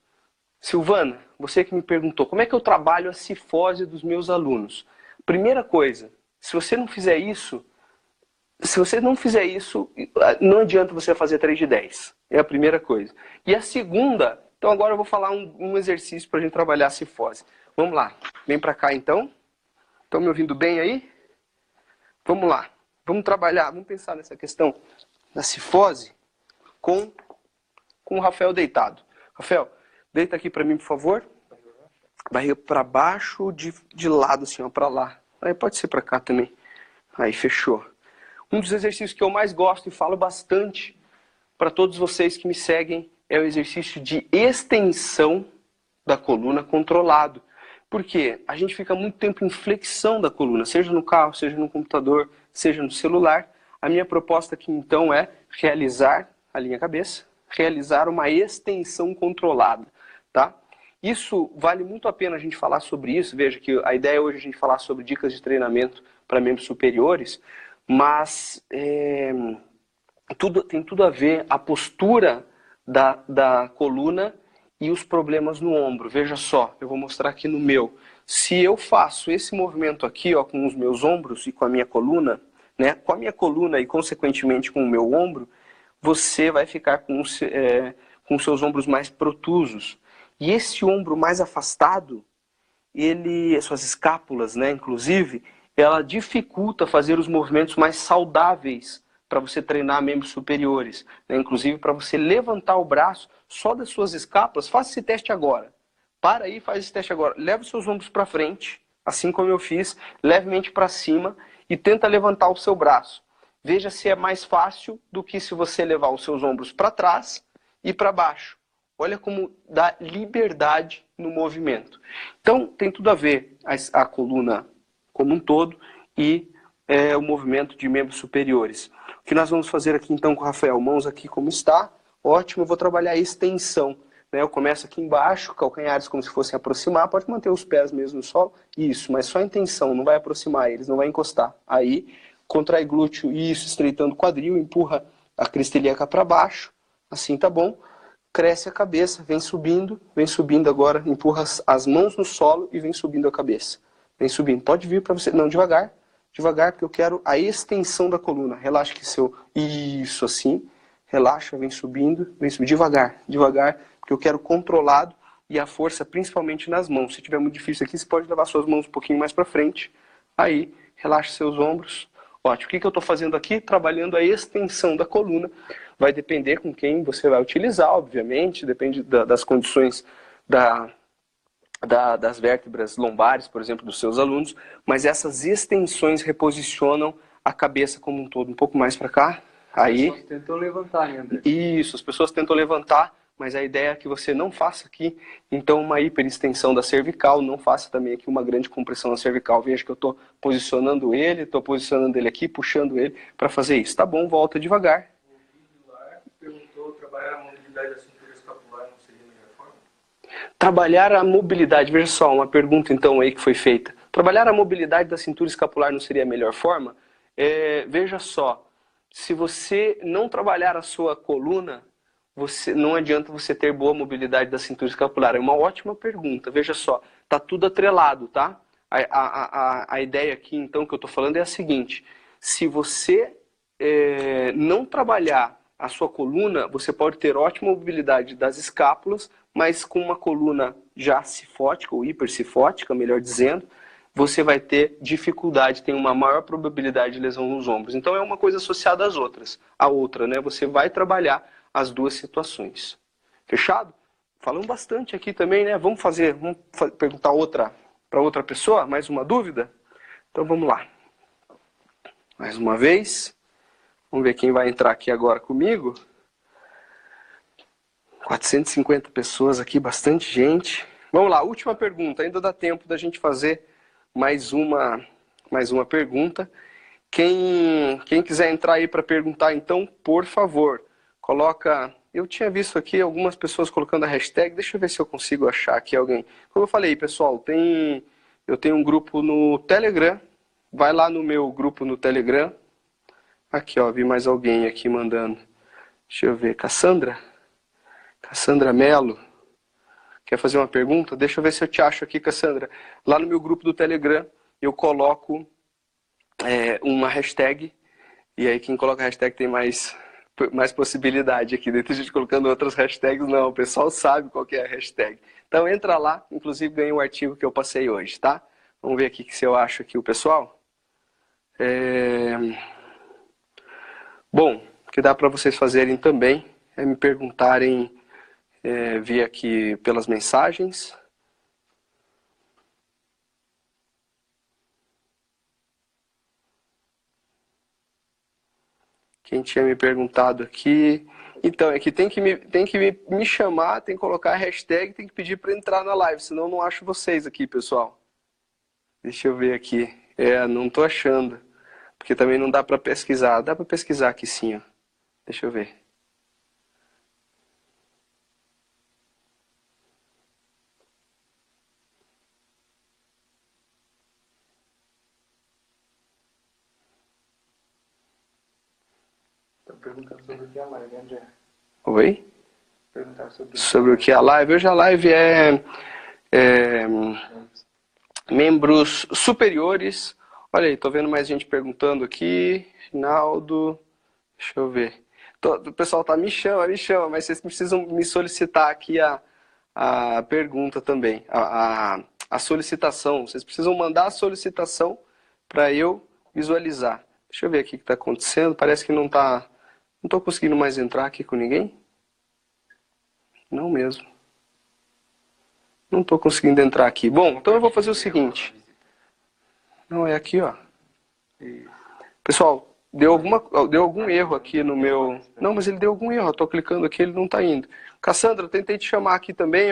Silvana, você que me perguntou, como é que eu trabalho a cifose dos meus alunos? Primeira coisa, se você não fizer isso, não adianta você fazer 3 de 10. É a primeira coisa. E a segunda, então agora eu vou falar um exercício para a gente trabalhar a cifose. Vamos lá, vem para cá então. Estão me ouvindo bem aí? Vamos lá, vamos trabalhar, vamos pensar nessa questão da cifose com o Rafael deitado. Rafael, deita aqui para mim, por favor. Barriga para baixo, de lado assim, ó, para lá. Aí pode ser para cá também. Aí, fechou. Um dos exercícios que eu mais gosto e falo bastante para todos vocês que me seguem é o exercício de extensão da coluna controlado. Porque a gente fica muito tempo em flexão da coluna, seja no carro, seja no computador, seja no celular. A minha proposta aqui então é realizar, alinha a cabeça, realizar uma extensão controlada, tá? Isso vale muito a pena a gente falar sobre isso. Veja que a ideia hoje é a gente falar sobre dicas de treinamento para membros superiores, mas tem tudo a ver a postura da coluna e os problemas no ombro. Veja só, eu vou mostrar aqui no meu. Se eu faço esse movimento aqui, ó, com os meus ombros e com a minha coluna, né, com a minha coluna e consequentemente com o meu ombro, você vai ficar com seus ombros mais protusos. E esse ombro mais afastado, suas escápulas, né, inclusive, ela dificulta fazer os movimentos mais saudáveis para você treinar membros superiores, né? Inclusive para você levantar o braço só das suas escápulas. Faça esse teste agora. Para aí, faz esse teste agora. Leva os seus ombros para frente, assim como eu fiz, levemente para cima e tenta levantar o seu braço. Veja se é mais fácil do que se você levar os seus ombros para trás e para baixo. Olha como dá liberdade no movimento. Então, tem tudo a ver a coluna como um todo e o movimento de membros superiores. O que nós vamos fazer aqui então com o Rafael? Mãos aqui como está. Ótimo, eu vou trabalhar a extensão. Né? Eu começo aqui embaixo, calcanhares como se fossem aproximar. Pode manter os pés mesmo no solo. Isso, mas só a intenção, não vai aproximar eles, não vai encostar. Aí, contrai glúteo, isso, estreitando o quadril, empurra a crista ilíaca para baixo. Assim tá bom. Cresce a cabeça, vem subindo agora, empurra as mãos no solo e vem subindo a cabeça. Vem subindo. Pode vir para você. Não, devagar, porque eu quero a extensão da coluna. Relaxa que isso assim. Relaxa, vem subindo, devagar, porque eu quero controlado e a força principalmente nas mãos. Se tiver muito difícil aqui, você pode levar suas mãos um pouquinho mais para frente. Aí, relaxa seus ombros. Ótimo. O que eu estou fazendo aqui? Trabalhando a extensão da coluna. Vai depender com quem você vai utilizar, obviamente. Depende das condições das vértebras lombares, por exemplo, dos seus alunos. Mas essas extensões reposicionam a cabeça como um todo. Um pouco mais para cá. Aí, as pessoas tentam levantar, né, André? Isso, as pessoas tentam levantar, mas a ideia é que você não faça aqui, então, uma hiperextensão da cervical, não faça também aqui uma grande compressão na cervical. Veja que eu estou posicionando ele aqui, puxando ele para fazer isso. Tá bom, volta devagar. O vídeo lá perguntou, trabalhar a mobilidade da cintura escapular não seria a melhor forma? Trabalhar a mobilidade, veja só, uma pergunta então aí que foi feita. Trabalhar a mobilidade da cintura escapular não seria a melhor forma? Veja só. se você não trabalhar a sua coluna, não adianta você ter boa mobilidade da cintura escapular. É uma ótima pergunta. Veja só, tá tudo atrelado, tá? A ideia aqui, então, que eu estou falando é a seguinte. Se você não trabalhar a sua coluna, você pode ter ótima mobilidade das escápulas, mas com uma coluna já cifótica, ou hipercifótica, melhor dizendo, você vai ter dificuldade, tem uma maior probabilidade de lesão nos ombros. Então é uma coisa associada às outras. A outra, né? Você vai trabalhar as duas situações. Fechado? Falamos bastante aqui também, né? Vamos perguntar para outra pessoa? Mais uma dúvida? Então vamos lá. Mais uma vez. Vamos ver quem vai entrar aqui agora comigo. 450 pessoas aqui, bastante gente. Vamos lá, última pergunta. Ainda dá tempo da gente fazer mais uma pergunta. Quem quiser entrar aí para perguntar, então, por favor, coloca... Eu tinha visto aqui algumas pessoas colocando a hashtag. Deixa eu ver se eu consigo achar aqui alguém. Como eu falei, pessoal, eu tenho um grupo no Telegram. Vai lá no meu grupo no Telegram. Aqui, ó, vi mais alguém aqui mandando. Deixa eu ver, Cassandra Melo. Quer fazer uma pergunta? Deixa eu ver se eu te acho aqui, Cassandra. Lá no meu grupo do Telegram, eu coloco uma hashtag. E aí quem coloca a hashtag tem mais possibilidade aqui. Dentro de gente colocando outras hashtags, não. O pessoal sabe qual que é a hashtag. Então entra lá, inclusive ganhei um artigo que eu passei hoje, tá? Vamos ver aqui se eu acho aqui o pessoal. Bom, o que dá para vocês fazerem também é me perguntarem via aqui pelas mensagens. Quem tinha me perguntado aqui. Então, é que tem que me chamar, tem que colocar a hashtag, tem que pedir para entrar na live, senão eu não acho vocês aqui, pessoal. Deixa eu ver aqui. Não tô achando. Porque também não dá para pesquisar. Dá para pesquisar aqui sim, ó. Deixa eu ver. Estou perguntando sobre o que é a live, André. Oi? Perguntar Sobre o que é a live. Hoje a live é membros superiores. Olha aí, tô vendo mais gente perguntando aqui. Rinaldo. Deixa eu ver. O pessoal tá, me chama, mas vocês precisam me solicitar aqui a pergunta também. A solicitação. Vocês precisam mandar a solicitação para eu visualizar. Deixa eu ver aqui o que está acontecendo. Parece que não estou conseguindo mais entrar aqui com ninguém. Não mesmo. Não estou conseguindo entrar aqui. Bom, então eu vou fazer o seguinte. Não, é aqui, ó. Pessoal, deu algum erro aqui no meu... Não, mas ele deu algum erro. Eu estou clicando aqui, ele não está indo. Cassandra, eu tentei te chamar aqui também.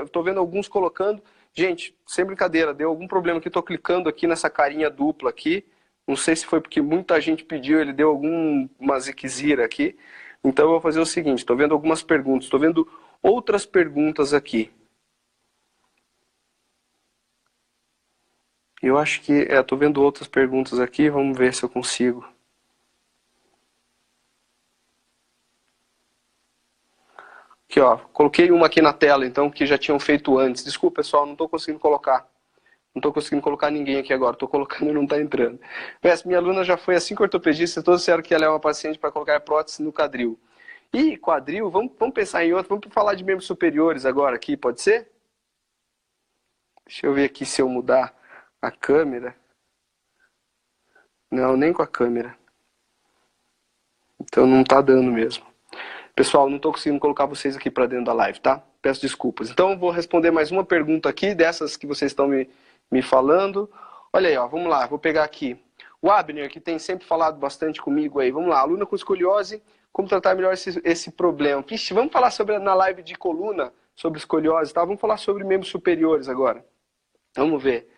Estou vendo alguns colocando. Gente, sem brincadeira, deu algum problema aqui. Estou clicando aqui nessa carinha dupla aqui. Não sei se foi porque muita gente pediu, ele deu alguma ziquezira aqui. Então eu vou fazer o seguinte, estou vendo algumas perguntas, estou vendo outras perguntas aqui. Eu acho que, estou vendo outras perguntas aqui, vamos ver se eu consigo. Aqui, ó, coloquei uma aqui na tela, então, que já tinham feito antes. Desculpa, pessoal, não estou conseguindo colocar. Não estou conseguindo colocar ninguém aqui agora. Estou colocando e não está entrando. Mas minha aluna já foi a 5 ortopedistas. Todos disseram que ela é uma paciente para colocar prótese no quadril. E quadril, vamos pensar em outro. Vamos falar de membros superiores agora aqui, pode ser? Deixa eu ver aqui se eu mudar a câmera. Não, nem com a câmera. Então não está dando mesmo. Pessoal, não estou conseguindo colocar vocês aqui para dentro da live, tá? Peço desculpas. Então eu vou responder mais uma pergunta aqui, dessas que vocês estão me falando. Olha aí, ó, vamos lá, vou pegar aqui. O Abner, que tem sempre falado bastante comigo aí. Vamos lá, aluna com escoliose, como tratar melhor esse problema. Vixe, vamos falar na live de coluna, sobre escoliose, tá? Vamos falar sobre membros superiores agora. Vamos ver.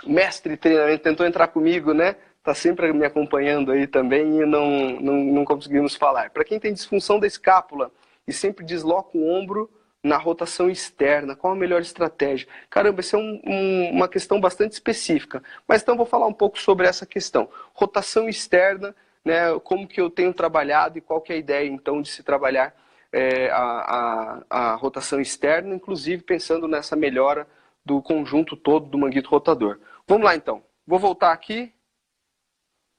Mestre de treinamento tentou entrar comigo, né? Tá sempre me acompanhando aí também e não conseguimos falar. Para quem tem disfunção da escápula e sempre desloca o ombro na rotação externa, qual a melhor estratégia? Caramba, essa é uma questão bastante específica, mas então vou falar um pouco sobre essa questão. Rotação externa, né, como que eu tenho trabalhado e qual que é a ideia então de se trabalhar a rotação externa, inclusive pensando nessa melhora do conjunto todo do manguito rotador. Vamos lá então, vou voltar aqui.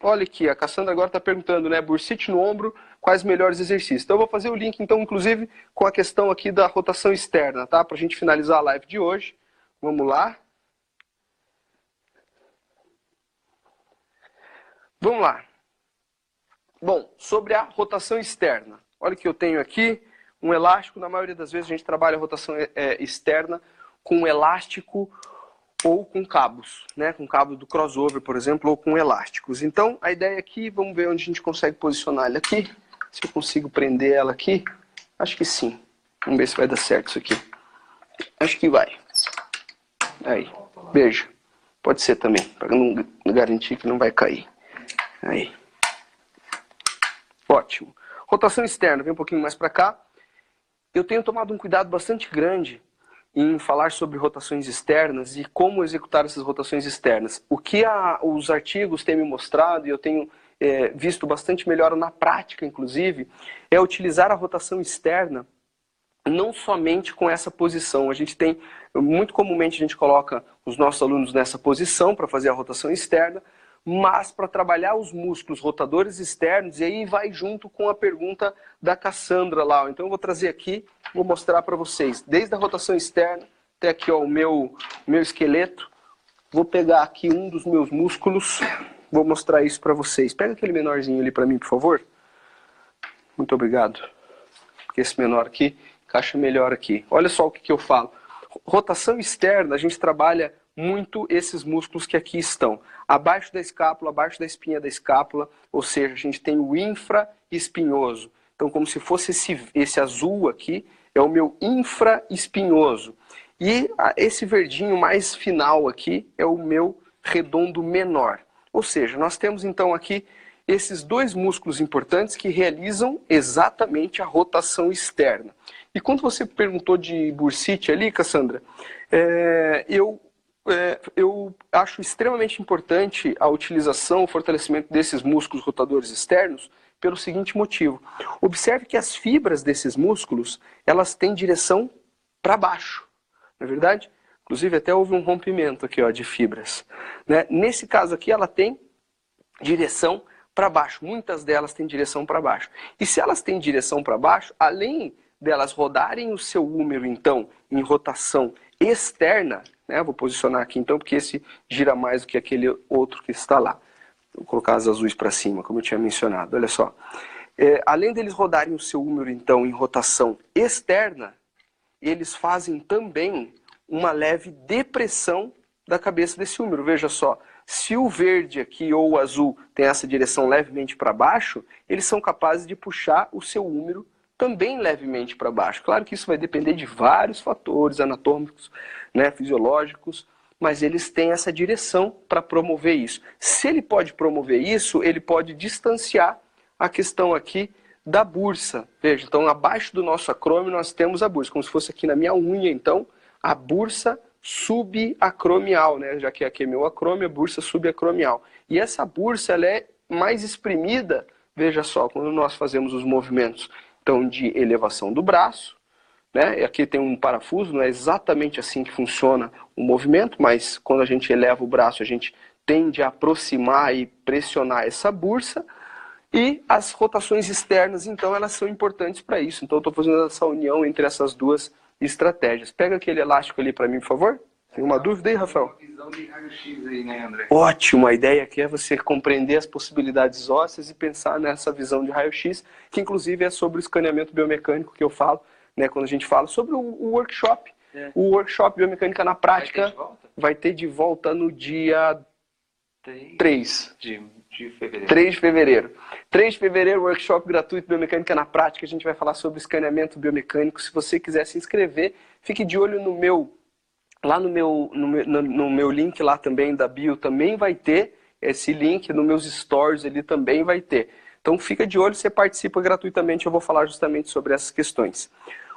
Olha aqui, a Cassandra agora está perguntando, né, bursite no ombro, quais melhores exercícios. Então eu vou fazer o link, então, inclusive, com a questão aqui da rotação externa, tá? Para a gente finalizar a live de hoje. Vamos lá. Vamos lá. Bom, sobre a rotação externa. Olha que eu tenho aqui um elástico. Na maioria das vezes a gente trabalha a rotação externa com um elástico ou com cabos, né? Com cabo do crossover, por exemplo, ou com elásticos. Então, a ideia aqui, vamos ver onde a gente consegue posicionar ela aqui. Se eu consigo prender ela aqui. Acho que sim. Vamos ver se vai dar certo isso aqui. Acho que vai. Aí, veja. Pode ser também, para não garantir que não vai cair. Aí. Ótimo. Rotação externa, vem um pouquinho mais para cá. Eu tenho tomado um cuidado bastante grande em falar sobre rotações externas e como executar essas rotações externas. O que os artigos têm me mostrado, e eu tenho visto bastante melhora na prática, inclusive, é utilizar a rotação externa não somente com essa posição. A gente tem, muito comumente a gente coloca os nossos alunos nessa posição para fazer a rotação externa, mas para trabalhar os músculos rotadores externos, e aí vai junto com a pergunta da Cassandra lá. Então eu vou trazer aqui, vou mostrar para vocês, desde a rotação externa até aqui ó, o meu esqueleto. Vou pegar aqui um dos meus músculos, vou mostrar isso para vocês. Pega aquele menorzinho ali para mim, por favor. Muito obrigado. Porque esse menor aqui encaixa melhor aqui. Olha só o que eu falo. Rotação externa, a gente trabalha muito esses músculos que aqui estão. Abaixo da escápula, abaixo da espinha da escápula, ou seja, a gente tem o infraespinhoso. Então, como se fosse esse azul aqui, é o meu infraespinhoso. E esse verdinho mais final aqui é o meu redondo menor. Ou seja, nós temos então aqui esses dois músculos importantes que realizam exatamente a rotação externa. E quando você perguntou de bursite ali, Cassandra, eu acho extremamente importante a utilização, o fortalecimento desses músculos rotadores externos pelo seguinte motivo. Observe que as fibras desses músculos, elas têm direção para baixo, não é verdade? Inclusive até houve um rompimento aqui ó, de fibras. Né? Nesse caso aqui ela tem direção para baixo, muitas delas têm direção para baixo. E se elas têm direção para baixo, além delas rodarem o seu húmero então em rotação externa, né? Vou posicionar aqui então, porque esse gira mais do que aquele outro que está lá. Vou colocar as azuis para cima, como eu tinha mencionado. Olha só. Além deles rodarem o seu húmero então em rotação externa, eles fazem também uma leve depressão da cabeça desse húmero. Veja só, se o verde aqui ou o azul tem essa direção levemente para baixo, eles são capazes de puxar o seu húmero também levemente para baixo. Claro que isso vai depender de vários fatores anatômicos, né, fisiológicos, mas eles têm essa direção para promover isso. Se ele pode promover isso, ele pode distanciar a questão aqui da bursa. Veja, então abaixo do nosso acrômio nós temos a bursa, como se fosse aqui na minha unha, então, a bursa subacromial, né? Já que aqui é meu acrômio, a bursa subacromial. E essa bursa ela é mais exprimida, veja só, quando nós fazemos os movimentos então, de elevação do braço, né? E aqui tem um parafuso, não é exatamente assim que funciona o movimento, mas quando a gente eleva o braço, a gente tende a aproximar e pressionar essa bursa. E as rotações externas, então, elas são importantes para isso. Então, eu estou fazendo essa união entre essas duas estratégias. Pega aquele elástico ali para mim, por favor. Tem uma dúvida aí, Rafael? Uma visão de raio-x aí, né, André? Ótimo, a ideia aqui é você compreender as possibilidades ósseas e pensar nessa visão de raio-x, que inclusive é sobre o escaneamento biomecânico que eu falo, né, quando a gente fala sobre o workshop. O workshop Biomecânica na Prática vai ter de volta no dia 3 de fevereiro. 3 de fevereiro. 3 de fevereiro, workshop gratuito Biomecânica na Prática. A gente vai falar sobre escaneamento biomecânico. Se você quiser se inscrever, fique de olho no meu link lá também da bio, também vai ter esse link, nos meus stories ele também vai ter. Então fica de olho, você participa gratuitamente, eu vou falar justamente sobre essas questões.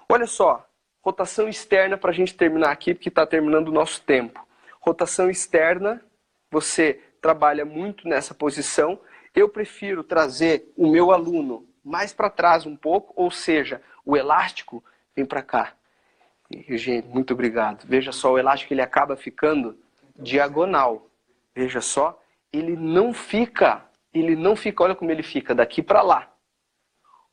Olha só, rotação externa para a gente terminar aqui, porque está terminando o nosso tempo. Rotação externa, você trabalha muito nessa posição. Eu prefiro trazer o meu aluno mais para trás um pouco, ou seja, o elástico vem para cá. Eugênio, muito obrigado. Veja só, o elástico ele acaba ficando diagonal. Veja só, ele não fica, olha como ele fica, daqui para lá.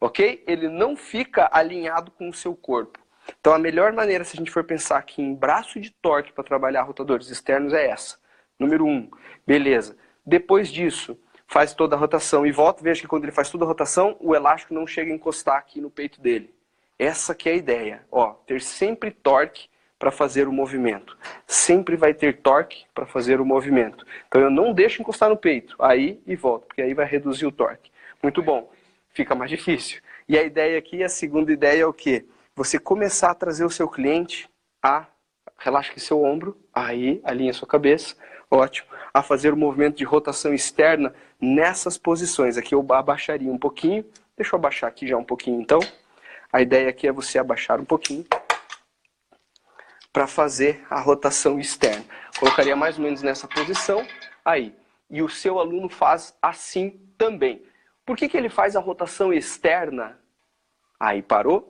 Ok? Ele não fica alinhado com o seu corpo. Então a melhor maneira, se a gente for pensar aqui em braço de torque para trabalhar rotadores externos é essa. Número 1. Beleza. Depois disso, faz toda a rotação e volta. Veja que quando ele faz toda a rotação, o elástico não chega a encostar aqui no peito dele. Essa que é a ideia. Ó, ter sempre torque para fazer o movimento. Sempre vai ter torque para fazer o movimento. Então eu não deixo encostar no peito. Aí e volto, porque aí vai reduzir o torque. Muito bom. Fica mais difícil. E a ideia aqui, a segunda ideia é o quê? Você começar a trazer o seu cliente a... Relaxa aqui seu ombro. Aí, alinha sua cabeça. Ótimo. A fazer o movimento de rotação externa nessas posições. Aqui eu abaixaria um pouquinho. Deixa eu abaixar aqui já um pouquinho então. A ideia aqui é você abaixar um pouquinho para fazer a rotação externa. Colocaria mais ou menos nessa posição. Aí. E o seu aluno faz assim também. Por que ele faz a rotação externa? Aí parou.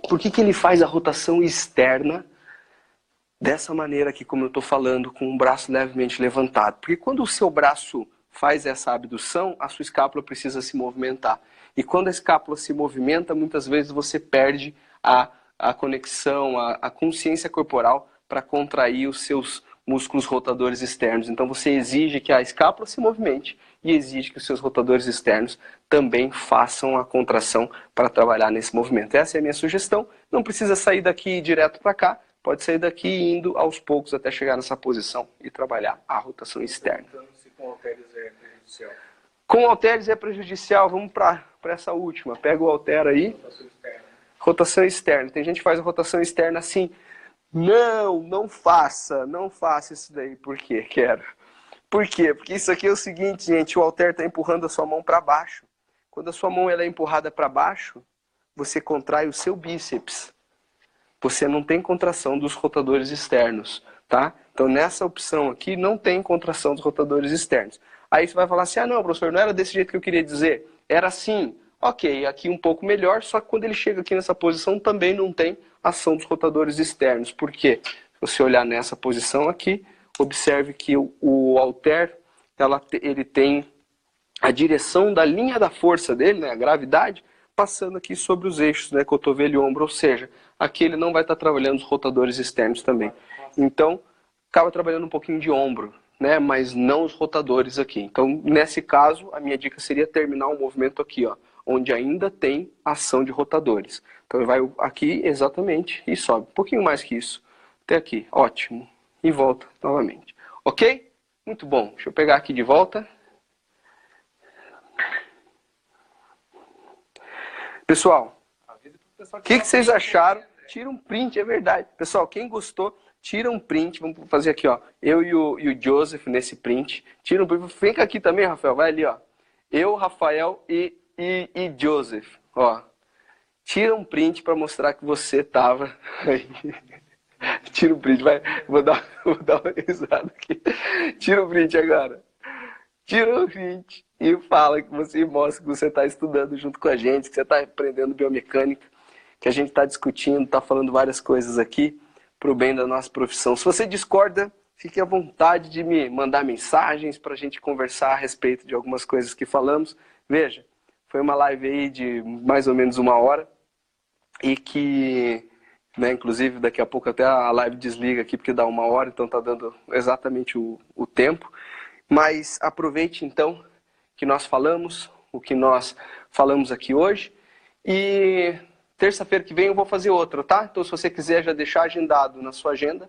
Por que ele faz a rotação externa dessa maneira aqui, como eu estou falando, com o braço levemente levantado? Porque quando o seu braço faz essa abdução, a sua escápula precisa se movimentar. E quando a escápula se movimenta, muitas vezes você perde a conexão, a consciência corporal para contrair os seus músculos rotadores externos. Então você exige que a escápula se movimente e exige que os seus rotadores externos também façam a contração para trabalhar nesse movimento. Essa é a minha sugestão. Não precisa sair daqui direto para cá. Pode sair daqui indo aos poucos até chegar nessa posição e trabalhar a rotação externa. Se com halteres é prejudicial. Com halteres é prejudicial. Vamos para essa última. Pega o halter aí. Rotação externa. Rotação externa. Tem gente que faz a rotação externa assim. Não faça isso daí. Por quê? Quero. Por quê? Porque isso aqui é o seguinte, gente. O halter está empurrando a sua mão para baixo. Quando a sua mão ela é empurrada para baixo, você contrai o seu bíceps. Você não tem contração dos rotadores externos, tá? Então nessa opção aqui não tem contração dos rotadores externos. Aí você vai falar assim, não, professor, não era desse jeito que eu queria dizer. Era assim. Ok, aqui um pouco melhor, só que quando ele chega aqui nessa posição também não tem ação dos rotadores externos. Por quê? Se você olhar nessa posição aqui, observe que o halter, ele tem a direção da linha da força dele, né, a gravidade, passando aqui sobre os eixos, né, cotovelo e ombro, ou seja, aqui ele não vai estar trabalhando os rotadores externos também. Então, acaba trabalhando um pouquinho de ombro, né, mas não os rotadores aqui. Então, nesse caso, a minha dica seria terminar o movimento aqui, ó, onde ainda tem ação de rotadores. Então, ele vai aqui exatamente e sobe. Um pouquinho mais que isso. Até aqui. Ótimo. E volta novamente. Ok? Muito bom. Deixa eu pegar aqui de volta. Pessoal, o que vocês acharam? Tira um print, é verdade. Pessoal, quem gostou, tira um print. Vamos fazer aqui, ó. Eu e o Joseph nesse print. Tira um print. Vem aqui também, Rafael. Vai ali, ó. Eu, Rafael e Joseph. Ó. Tira um print para mostrar que você tava aí. Tira um print, vai. Vou dar uma risada aqui. Tira um print agora. Tira um print e fala que você mostra que você está estudando junto com a gente, que você está aprendendo biomecânica, que a gente está discutindo, está falando várias coisas aqui para o bem da nossa profissão. Se você discorda, fique à vontade de me mandar mensagens para a gente conversar a respeito de algumas coisas que falamos. Veja, foi uma live aí de mais ou menos 1 hora e que, né, inclusive daqui a pouco até a live desliga aqui porque dá 1 hora, então está dando exatamente o tempo. Mas aproveite então que nós falamos, o que nós falamos aqui hoje. E terça-feira que vem eu vou fazer outro, tá? Então se você quiser já deixar agendado na sua agenda,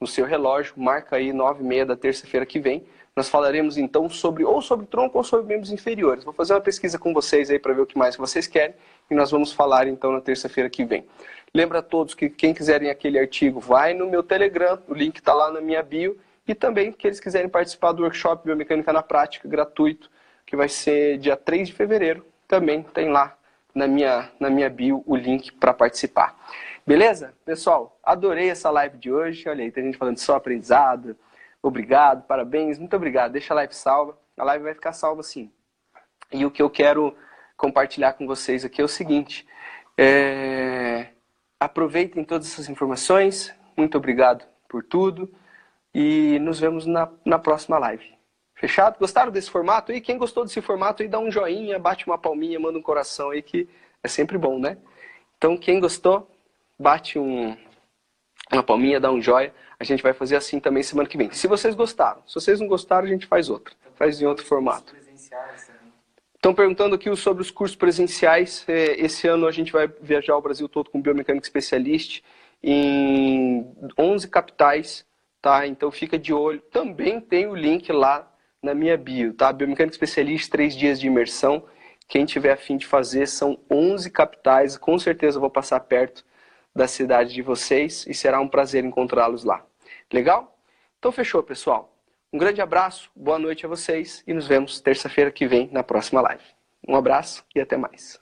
no seu relógio, marca aí 9h30 da terça-feira que vem. Nós falaremos então sobre tronco ou sobre membros inferiores. Vou fazer uma pesquisa com vocês aí para ver o que mais vocês querem. E nós vamos falar então na terça-feira que vem. Lembra a todos que quem quiserem aquele artigo, vai no meu Telegram, o link está lá na minha bio. E também que eles quiserem participar do workshop Biomecânica na Prática, gratuito, que vai ser dia 3 de fevereiro. Também tem lá na minha bio o link para participar. Beleza? Pessoal, adorei essa live de hoje. Olha aí, tem gente falando só aprendizado. Obrigado, parabéns, muito obrigado. Deixa a live salva. A live vai ficar salva sim. E o que eu quero compartilhar com vocês aqui é o seguinte. Aproveitem todas essas informações. Muito obrigado por tudo. E nos vemos na próxima live. Fechado? Gostaram desse formato aí? Quem gostou desse formato aí, dá um joinha, bate uma palminha, manda um coração aí, que é sempre bom, né? Então, quem gostou, bate uma palminha, dá um joia. A gente vai fazer assim também semana que vem. Se vocês gostaram. Se vocês não gostaram, a gente faz outra. Faz em outro formato. Estão perguntando aqui sobre os cursos presenciais. Esse ano a gente vai viajar o Brasil todo com biomecânico especialista em 11 capitais, tá? Então fica de olho. Também tem o link lá na minha bio, tá? Biomecânico especialista, 3 dias de imersão. Quem tiver a fim de fazer, são 11 capitais. Com certeza eu vou passar perto da cidade de vocês e será um prazer encontrá-los lá. Legal? Então fechou, pessoal. Um grande abraço, boa noite a vocês e nos vemos terça-feira que vem na próxima live. Um abraço e até mais.